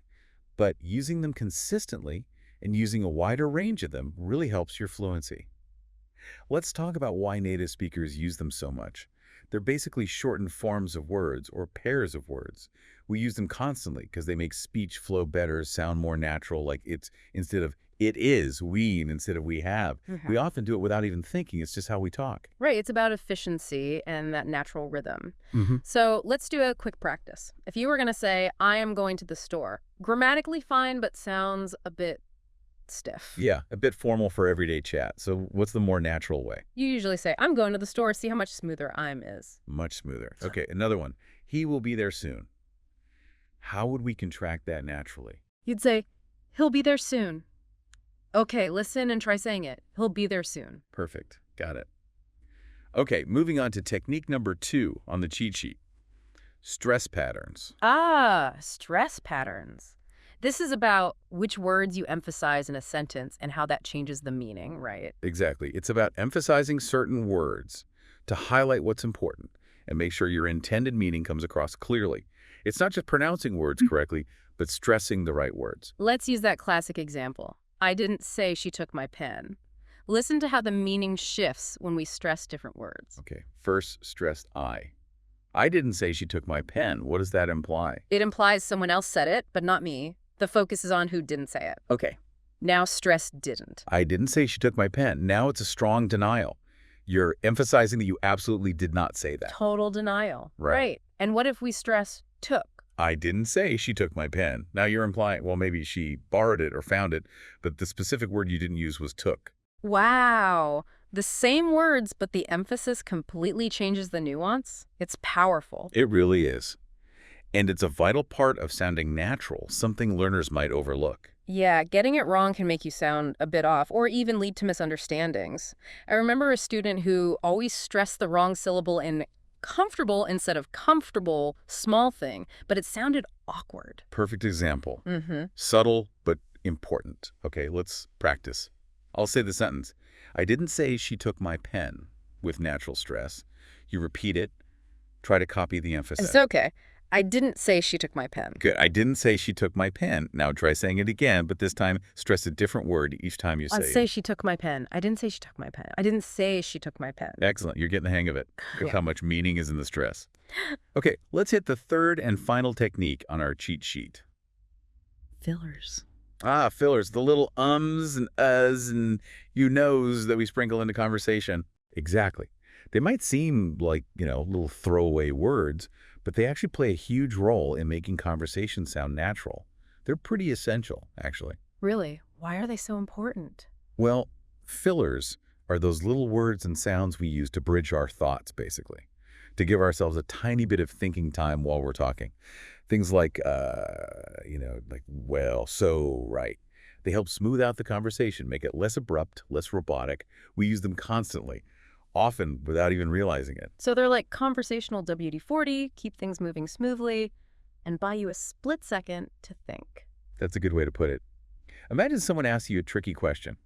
But using them consistently and using a wider range of them really helps your fluency. Let's talk about why native speakers use them so much. They're basically shortened forms of words or pairs of words. We use them constantly because they make speech flow better, sound more natural, like it's instead of it is, we instead of we have. We often do it without even thinking. It's just how we talk. Right, it's about efficiency and that natural rhythm. Mm-hmm. So let's do a quick practice. If you were going to say, I am going to the store, grammatically fine, but sounds a bit stiff. Yeah, a bit formal for everyday chat. So what's the more natural way? You usually say, I'm going to the store, see how much smoother I'm is. Much smoother. Okay, another one. He will be there soon. How would we contract that naturally? You'd say, he'll be there soon. Okay, listen and try saying it. He'll be there soon. Perfect. Got it. Okay, moving on to technique number 2 on the cheat sheet. Stress patterns. Ah, stress patterns. This is about which words you emphasize in a sentence and how that changes the meaning, right? Exactly. It's about emphasizing certain words to highlight what's important and make sure your intended meaning comes across clearly. It's not just pronouncing words correctly, but stressing the right words. Let's use that classic example. I didn't say she took my pen. Listen to how the meaning shifts when we stress different words. Okay, first stressed I. I didn't say she took my pen. What does that imply? It implies someone else said it, but not me. The focus is on who didn't say it. Okay. Now stress didn't. I didn't say she took my pen. Now it's a strong denial. You're emphasizing that you absolutely did not say that. Total denial. Right. And what if we stress took? I didn't say she took my pen. Now you're implying, well, maybe she borrowed it or found it, but the specific word you didn't use was took. Wow. The same words, but the emphasis completely changes the nuance. It's powerful. It really is. And it's a vital part of sounding natural, something learners might overlook. Yeah, getting it wrong can make you sound a bit off or even lead to misunderstandings. I remember a student who always stressed the wrong syllable in comfortable instead of comfortable, small thing, but it sounded awkward. Perfect example. Subtle, but important. Okay, let's practice. I'll say the sentence. I didn't say she took my pen with natural stress. You repeat it. Try to copy the emphasis. It's okay. I didn't say she took my pen. Good. I didn't say she took my pen. Now try saying it again, but this time stress a different word each time you say I'd it. say she took my pen. I didn't say she took my pen. I didn't say she took my pen. Excellent. You're getting the hang of it. Look Yeah. how much meaning is in the stress. Okay, let's hit the third and final technique on our cheat sheet. Fillers. Ah, fillers, the little ums and uhs and you knows that we sprinkle into conversation. Exactly. They might seem like, little throwaway words, but they actually play a huge role in making conversation sound natural. They're pretty essential, actually. Really? Why are they so important? Well, fillers are those little words and sounds we use to bridge our thoughts, basically, to give ourselves a tiny bit of thinking time while we're talking. Things like, well, so, right. They help smooth out the conversation, make it less abrupt, less robotic. We use them constantly, often without even realizing it. So they're like conversational WD-40, keep things moving smoothly, and buy you a split second to think. That's a good way to put it. Imagine someone asks you a tricky question.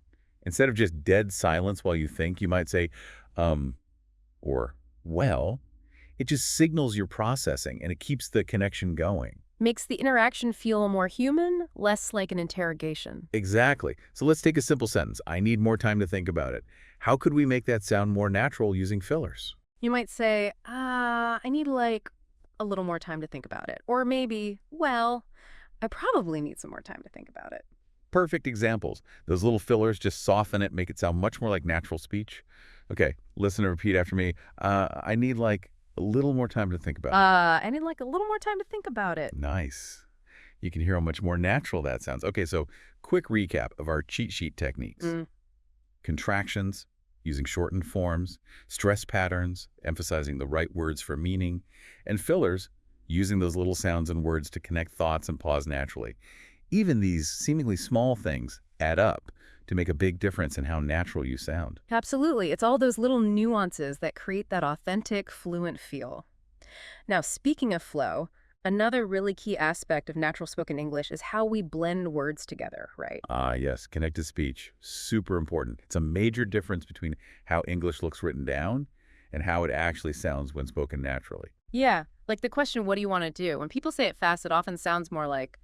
Instead of just dead silence while you think, you might say, or, well. It just signals you're processing, and it keeps the connection going. Makes the interaction feel more human, less like an interrogation. Exactly. So let's take a simple sentence. I need more time to think about it. How could we make that sound more natural using fillers? You might say, I need like a little more time to think about it. Or maybe, well, I probably need some more time to think about it. Perfect examples. Those little fillers just soften it, make it sound much more like natural speech. Okay, listen and repeat after me. I need like a little more time to think about it. I need like a little more time to think about it. Nice. You can hear how much more natural that sounds. Okay, so quick recap of our cheat sheet techniques. Contractions, using shortened forms, stress patterns, emphasizing the right words for meaning, and fillers, using those little sounds and words to connect thoughts and pause naturally. Even these seemingly small things add up to make a big difference in how natural you sound. Absolutely. It's all those little nuances that create that authentic, fluent feel. Now, speaking of flow, another really key aspect of natural spoken English is how we blend words together, right? Ah, yes, connected speech, super important. It's a major difference between how English looks written down and how it actually sounds when spoken naturally. Yeah, like the question, what do you want to do? When people say it fast, it often sounds more like,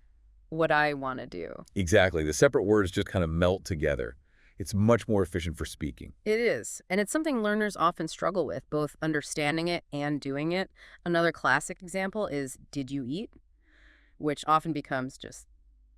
what I want to do. Exactly. The separate words just kind of melt together. It's much more efficient for speaking. It is, and it's something learners often struggle with, both understanding it and doing it. Another classic example is, did you eat? Which often becomes just,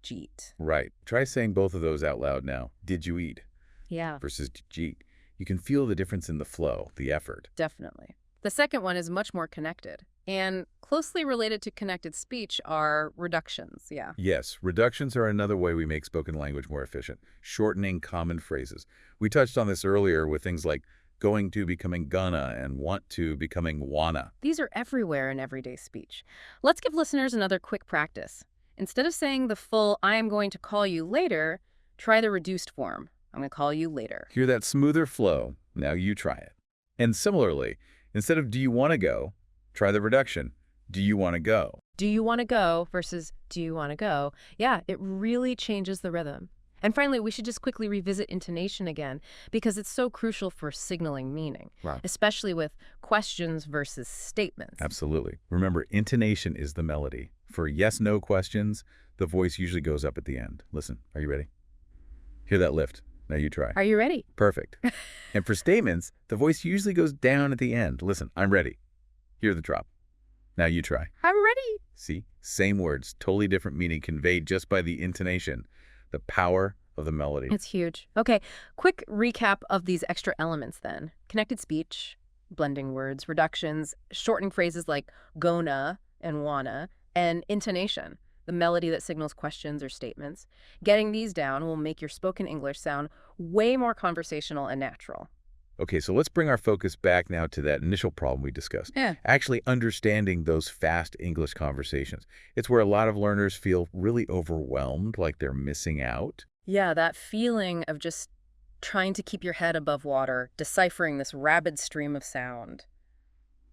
jeet. Right. Try saying both of those out loud now. Did you eat? Yeah, Versus did you eat. You can feel the difference in the flow, the effort. definitely. The second one is much more connected, and closely related to connected speech are reductions, yeah. Yes, reductions are another way we make spoken language more efficient, shortening common phrases. We touched on this earlier with things like going to becoming gonna and want to becoming wanna. These are everywhere in everyday speech. Let's give listeners another quick practice. Instead of saying the full, I am going to call you later, try the reduced form. I'm going to call you later. Hear that smoother flow? Now you try it. And similarly, instead of do you want to go, try the reduction. Do you want to go? Do you want to go versus do you want to go? Yeah, it really changes the rhythm. And finally, we should just quickly revisit intonation again, because it's so crucial for signaling meaning, Right. especially with questions versus statements. Absolutely. Remember, intonation is the melody. For yes-no questions, the voice usually goes up at the end. Listen, are you ready? Hear that lift. Now you try. Are you ready? Perfect. And for statements, the voice usually goes down at the end. Listen, I'm ready. Hear the drop. Now you try. I'm ready. See? Same words, totally different meaning conveyed just by the intonation. The power of the melody. It's huge. Okay, quick recap of these extra elements then. Connected speech, blending words, reductions, shortening phrases like gonna and wanna, and intonation, the melody that signals questions or statements. Getting these down will make your spoken English sound way more conversational and natural. Okay, so let's bring our focus back now to that initial problem we discussed. Yeah. Actually understanding those fast English conversations. It's where a lot of learners feel really overwhelmed, like they're missing out. Yeah, that feeling of just trying to keep your head above water, deciphering this rapid stream of sound.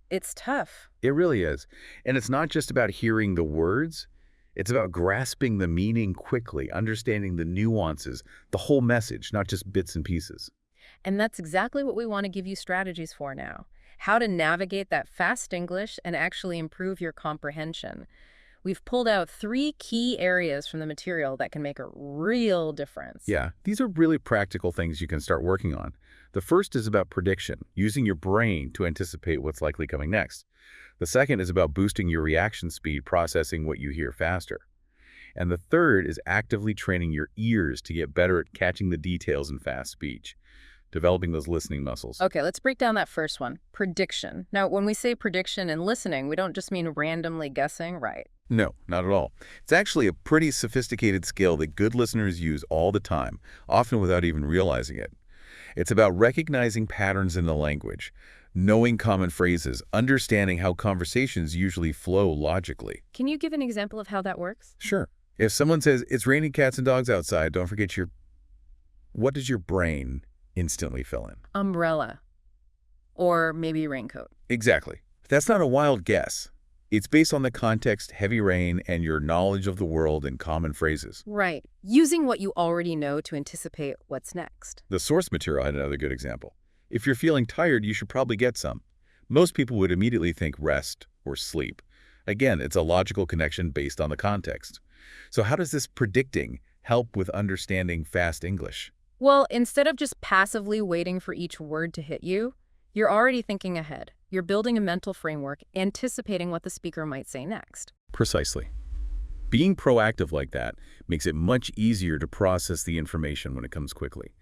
It's tough. It really is. And it's not just about hearing the words. It's about grasping the meaning quickly, understanding the nuances, the whole message, not just bits and pieces. And that's exactly what we want to give you strategies for now. How to navigate that fast English and actually improve your comprehension. We've pulled out 3 key areas from the material that can make a real difference. Yeah, these are really practical things you can start working on. The first is about prediction, using your brain to anticipate what's likely coming next. The second is about boosting your reaction speed, processing what you hear faster. And the third is actively training your ears to get better at catching the details in fast speech, developing those listening muscles. Okay, let's break down that first one, prediction. Now, when we say prediction and listening, we don't just mean randomly guessing, right? No, not at all. It's actually a pretty sophisticated skill that good listeners use all the time, often without even realizing it. It's about recognizing patterns in the language, knowing common phrases, understanding how conversations usually flow logically. Can you give an example of how that works? Sure. If someone says, "It's raining cats and dogs outside, don't forget your..." What does your brain instantly fill in? Umbrella. Or maybe raincoat. Exactly. That's not a wild guess. It's based on the context, heavy rain, and your knowledge of the world and common phrases. Right. Using what you already know to anticipate what's next. The source material had another good example. If you're feeling tired, you should probably get some. Most people would immediately think rest or sleep. Again, it's a logical connection based on the context. So how does this predicting help with understanding fast English? Well, instead of just passively waiting for each word to hit you, you're already thinking ahead. You're building a mental framework, anticipating what the speaker might say next. Precisely. Being proactive like that makes it much easier to process the information when it comes quickly.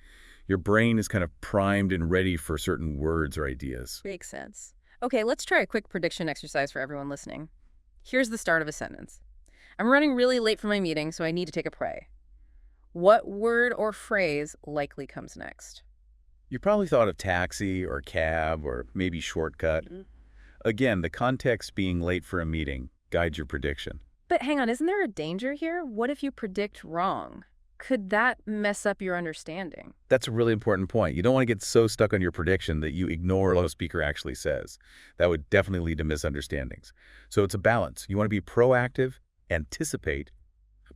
Your brain is kind of primed and ready for certain words or ideas. Makes sense. Okay, let's try a quick prediction exercise for everyone listening. Here's the start of a sentence. I'm running really late for my meeting, so I need to take a pray. What word or phrase likely comes next? You probably thought of taxi or cab or maybe shortcut. Again, the context being late for a meeting guides your prediction. But hang on, isn't there a danger here? What if you predict wrong? Could that mess up your understanding? That's a really important point. You don't want to get so stuck on your prediction that you ignore what the speaker actually says. That would definitely lead to misunderstandings. So it's a balance. You want to be proactive, anticipate,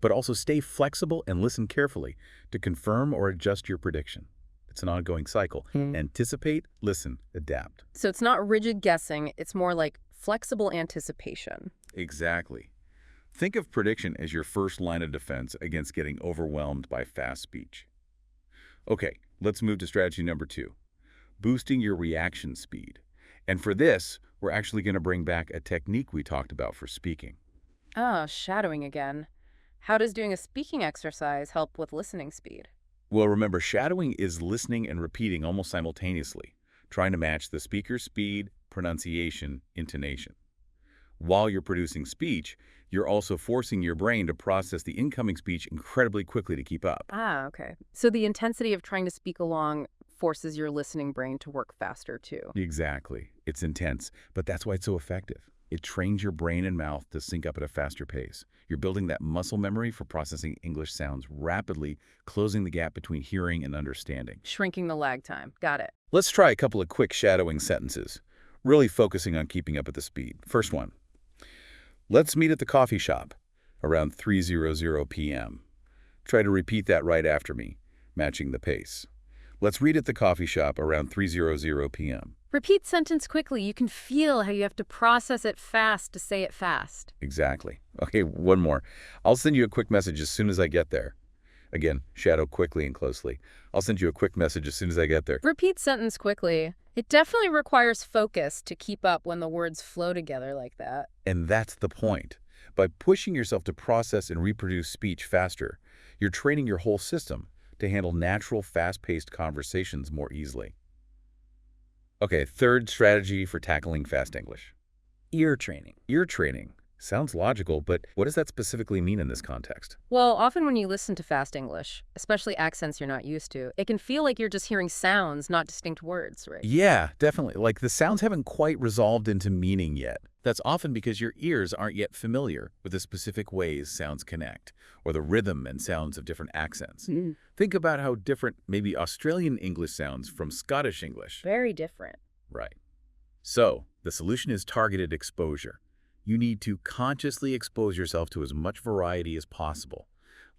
but also stay flexible and listen carefully to confirm or adjust your prediction. It's an ongoing cycle. Anticipate, listen, adapt. So it's not rigid guessing, it's more like flexible anticipation. Exactly. Think of prediction as your first line of defense against getting overwhelmed by fast speech. Okay, let's move to strategy number 2, boosting your reaction speed. And for this, we're actually going to bring back a technique we talked about for speaking. Ah, shadowing again. How does doing a speaking exercise help with listening speed? Well, remember, shadowing is listening and repeating almost simultaneously, trying to match the speaker's speed, pronunciation, intonation. While you're producing speech, you're also forcing your brain to process the incoming speech incredibly quickly to keep up. Ah, okay. So the intensity of trying to speak along forces your listening brain to work faster too. Exactly. It's intense, but that's why it's so effective. It trains your brain and mouth to sync up at a faster pace. You're building that muscle memory for processing English sounds rapidly, closing the gap between hearing and understanding. Shrinking the lag time. Got it. Let's try a couple of quick shadowing sentences, really focusing on keeping up at the speed. First one. Let's meet at the coffee shop around 3:00 p.m. Try to repeat that right after me, matching the pace. Let's read at the coffee shop around 3:00 p.m. Repeat sentence quickly. You can feel how you have to process it fast to say it fast. Exactly. Okay, one more. I'll send you a quick message as soon as I get there. Again, shadow quickly and closely. I'll send you a quick message as soon as I get there. Repeat sentence quickly. It definitely requires focus to keep up when the words flow together like that. And that's the point. By pushing yourself to process and reproduce speech faster, you're training your whole system to handle natural, fast-paced conversations more easily. Okay, third strategy for tackling fast English. Ear training. Ear training. Sounds logical, but what does that specifically mean in this context? Well, often when you listen to fast English, especially accents you're not used to, it can feel like you're just hearing sounds, not distinct words, right? Yeah, definitely. Like the sounds haven't quite resolved into meaning yet. That's often because your ears aren't yet familiar with the specific ways sounds connect, or the rhythm and sounds of different accents. Think about how different maybe Australian English sounds from Scottish English. Very different. Right. So, the solution is targeted exposure. You need to consciously expose yourself to as much variety as possible.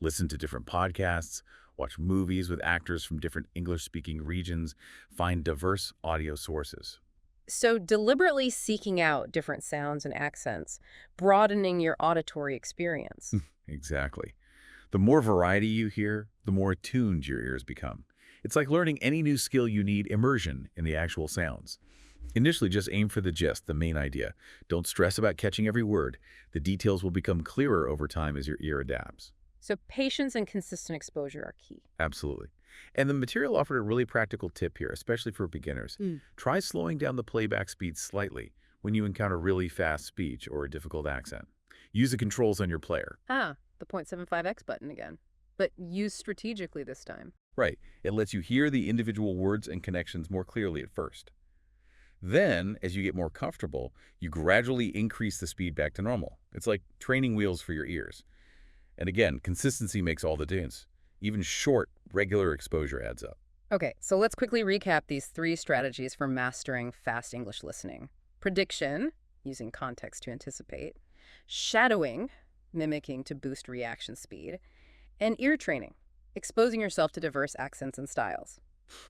Listen to different podcasts, watch movies with actors from different English-speaking regions, find diverse audio sources. So deliberately seeking out different sounds and accents, broadening your auditory experience. Exactly. The more variety you hear, the more attuned your ears become. It's like learning any new skill. You need immersion in the actual sounds. Initially, just aim for the gist, the main idea. Don't stress about catching every word. The details will become clearer over time as your ear adapts. So patience and consistent exposure are key. Absolutely. And the material offered a really practical tip here, especially for beginners. Try slowing down the playback speed slightly when you encounter really fast speech or a difficult accent. Use the controls on your player. Ah, the 0.75x button again. But use strategically this time. Right. It lets you hear the individual words and connections more clearly at first. Then, as you get more comfortable, you gradually increase the speed back to normal. It's like training wheels for your ears. And again, consistency makes all the difference. Even short, regular exposure adds up. Okay, so let's quickly recap these 3 strategies for mastering fast English listening. Prediction, using context to anticipate. Shadowing, mimicking to boost reaction speed. And ear training, exposing yourself to diverse accents and styles.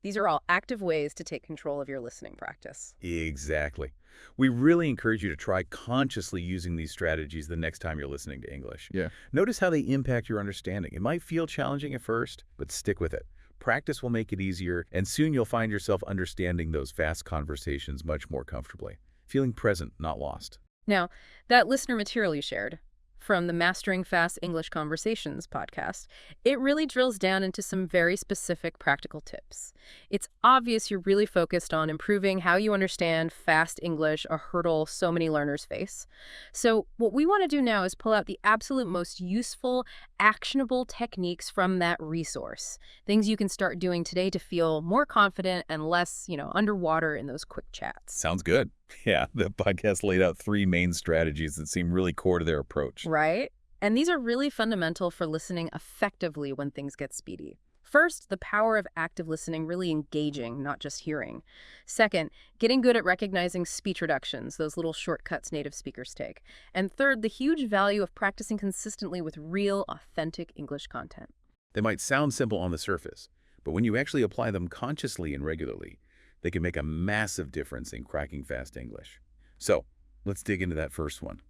These are all active ways to take control of your listening practice. Exactly. We really encourage you to try consciously using these strategies the next time you're listening to English. Yeah. Notice how they impact your understanding. It might feel challenging at first, but stick with it. Practice will make it easier, and soon you'll find yourself understanding those fast conversations much more comfortably, feeling present, not lost. Now, that listener material you shared from the Mastering Fast English Conversations podcast, it really drills down into some very specific practical tips. It's obvious you're really focused on improving how you understand fast English, a hurdle so many learners face. So what we want to do now is pull out the absolute most useful, actionable techniques from that resource. Things you can start doing today to feel more confident and less, underwater in those quick chats. Sounds good. Yeah, the podcast laid out 3 main strategies that seem really core to their approach. Right? And these are really fundamental for listening effectively when things get speedy. First, the power of active listening, really engaging, not just hearing. Second, getting good at recognizing speech reductions, those little shortcuts native speakers take. And third, the huge value of practicing consistently with real, authentic English content. They might sound simple on the surface, but when you actually apply them consciously and regularly, they can make a massive difference in cracking fast English. So, let's dig into that first one.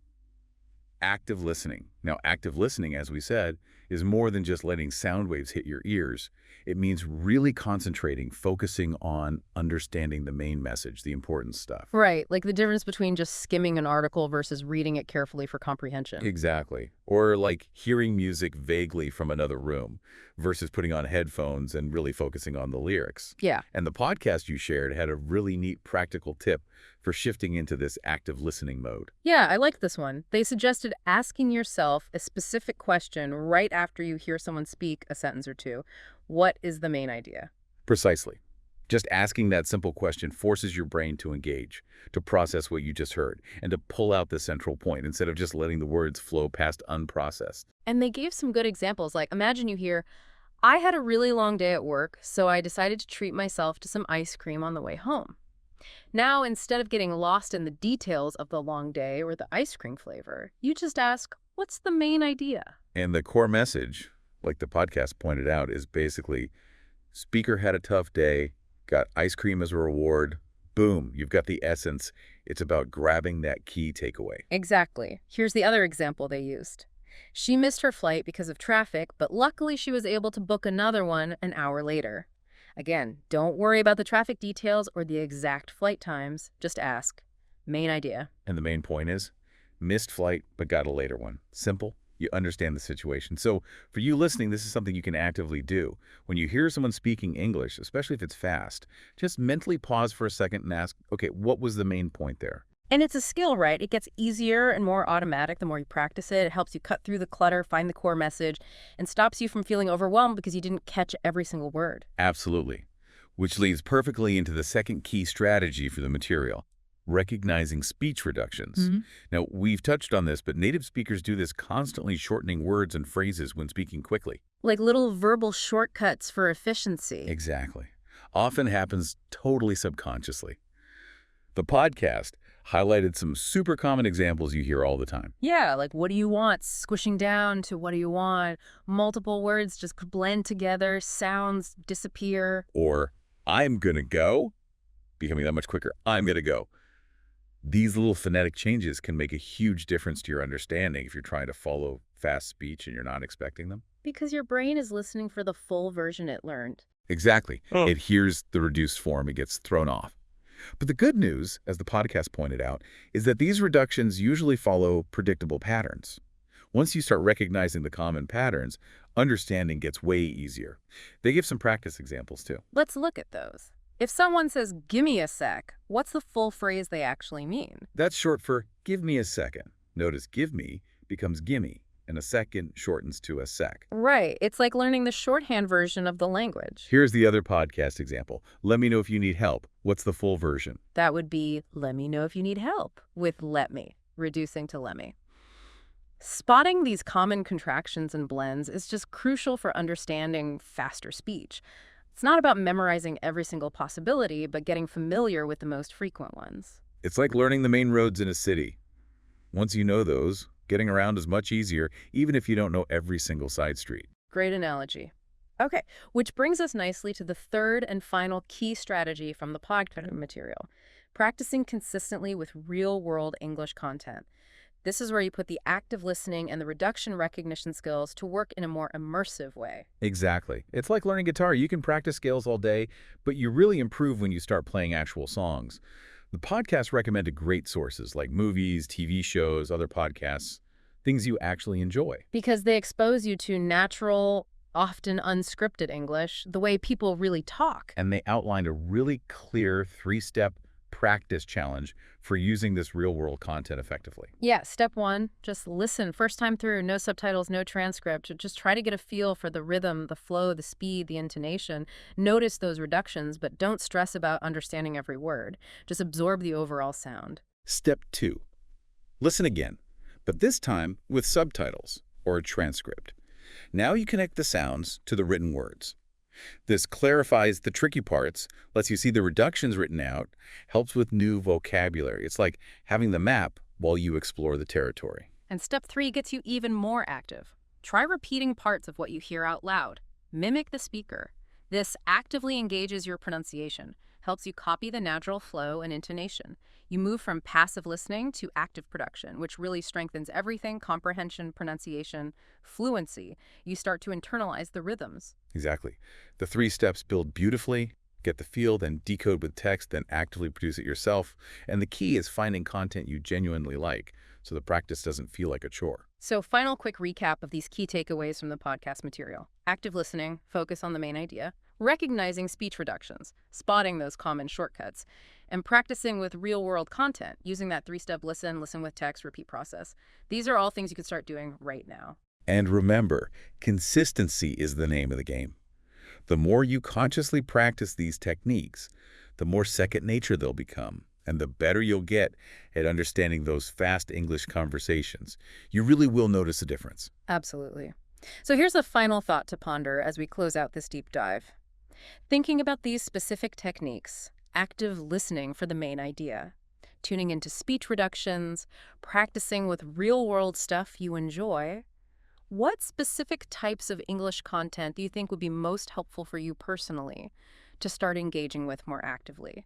Active listening. Now, active listening, as we said, is more than just letting sound waves hit your ears. It means really concentrating, focusing on understanding the main message, the important stuff. Right, like the difference between just skimming an article versus reading it carefully for comprehension. Exactly. Or like hearing music vaguely from another room versus putting on headphones and really focusing on the lyrics. Yeah. And the podcast you shared had a really neat practical tip for shifting into this active listening mode. Yeah, I like this one. They suggested asking yourself a specific question right after you hear someone speak a sentence or two. What is the main idea? Precisely. Just asking that simple question forces your brain to engage, to process what you just heard, and to pull out the central point instead of just letting the words flow past unprocessed. And they gave some good examples, like imagine you hear, I had a really long day at work, so I decided to treat myself to some ice cream on the way home. Now, instead of getting lost in the details of the long day or the ice cream flavor, you just ask, what's the main idea? And the core message, like the podcast pointed out, is basically, speaker had a tough day, got ice cream as a reward, boom, you've got the essence. It's about grabbing that key takeaway. Exactly. Here's the other example they used. She missed her flight because of traffic, but luckily she was able to book another one an hour later. Again, don't worry about the traffic details or the exact flight times. Just ask. Main idea. And the main point is, missed flight, but got a later one. Simple. You understand the situation. So for you listening, this is something you can actively do. When you hear someone speaking English, especially if it's fast, just mentally pause for a second and ask, okay, what was the main point there? And it's a skill, right? It gets easier and more automatic the more you practice it. It helps you cut through the clutter, find the core message, and stops you from feeling overwhelmed because you didn't catch every single word. Absolutely. Which leads perfectly into the second key strategy for the material, recognizing speech reductions. Now, we've touched on this, but native speakers do this constantly, shortening words and phrases when speaking quickly. Like little verbal shortcuts for efficiency. Exactly. Often happens totally subconsciously. The podcast highlighted some super common examples you hear all the time. Yeah, like what do you want? Squishing down to what do you want? Multiple words just blend together, sounds disappear. Or, I'm gonna go, becoming that much quicker, I'm gonna go. These little phonetic changes can make a huge difference to your understanding if you're trying to follow fast speech and you're not expecting them. Because your brain is listening for the full version it learned. Exactly. It hears the reduced form, it gets thrown off. But the good news, as the podcast pointed out, is that these reductions usually follow predictable patterns. Once you start recognizing the common patterns, understanding gets way easier. They give some practice examples, too. Let's look at those. If someone says, "Gimme a sec," what's the full phrase they actually mean? That's short for give me a second. Notice give me becomes gimme, and a second shortens to a sec. Right. It's like learning the shorthand version of the language. Here's the other podcast example. Let me know if you need help. What's the full version? That would be, "Let me know if you need help," with "let me," reducing to "let me." Spotting these common contractions and blends is just crucial for understanding faster speech. It's not about memorizing every single possibility, but getting familiar with the most frequent ones. It's like learning the main roads in a city. Once you know those, getting around is much easier, even if you don't know every single side street. Great analogy. Okay, which brings us nicely to the third and final key strategy from the podcast material, practicing consistently with real-world English content. This is where you put the active listening and the reduction recognition skills to work in a more immersive way. Exactly. It's like learning guitar. You can practice scales all day, but you really improve when you start playing actual songs. The podcast recommended great sources like movies, TV shows, other podcasts, things you actually enjoy. Because they expose you to natural, often unscripted English, the way people really talk. And they outlined a really clear three-step practice challenge for using this real-world content effectively. Yeah, step one, just listen. First time through, no subtitles, no transcript. Just try to get a feel for the rhythm, the flow, the speed, the intonation. Notice those reductions, but don't stress about understanding every word. Just absorb the overall sound. Step 2. Listen again, but this time with subtitles or a transcript. Now you connect the sounds to the written words. This clarifies the tricky parts, lets you see the reductions written out, helps with new vocabulary. It's like having the map while you explore the territory. And step 3 gets you even more active. Try repeating parts of what you hear out loud. Mimic the speaker. This actively engages your pronunciation, helps you copy the natural flow and intonation. You move from passive listening to active production, which really strengthens everything: comprehension, pronunciation, fluency. You start to internalize the rhythms. Exactly. The 3 steps build beautifully, get the feel, then decode with text, then actively produce it yourself. And the key is finding content you genuinely like, so the practice doesn't feel like a chore. So, final quick recap of these key takeaways from the podcast material. Active listening, focus on the main idea. Recognizing speech reductions, spotting those common shortcuts, and practicing with real-world content, using that 3-step listen, listen with text, repeat process. These are all things you can start doing right now. And remember, consistency is the name of the game. The more you consciously practice these techniques, the more second nature they'll become, and the better you'll get at understanding those fast English conversations. You really will notice a difference. Absolutely. So here's a final thought to ponder as we close out this deep dive. Thinking about these specific techniques, active listening for the main idea, tuning into speech reductions, practicing with real-world stuff you enjoy, what specific types of English content do you think would be most helpful for you personally to start engaging with more actively?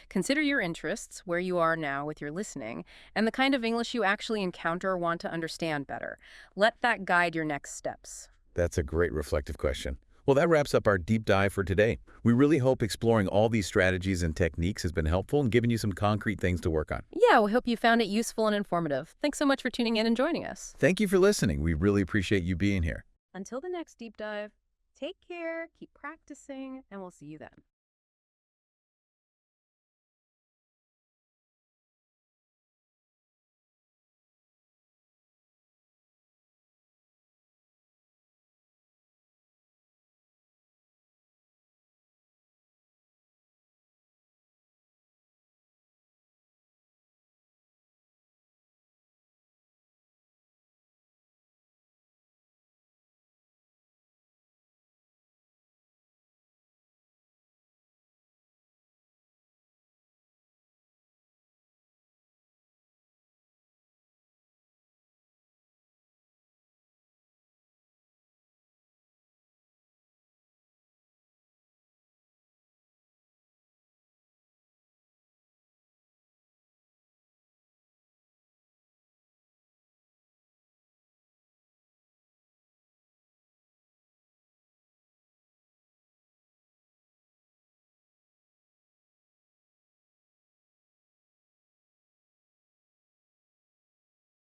Consider your interests, where you are now with your listening, and the kind of English you actually encounter or want to understand better. Let that guide your next steps. That's a great reflective question. Well, that wraps up our deep dive for today. We really hope exploring all these strategies and techniques has been helpful and given you some concrete things to work on. Yeah, we hope you found it useful and informative. Thanks so much for tuning in and joining us. Thank you for listening. We really appreciate you being here. Until the next deep dive, take care, keep practicing, and we'll see you then.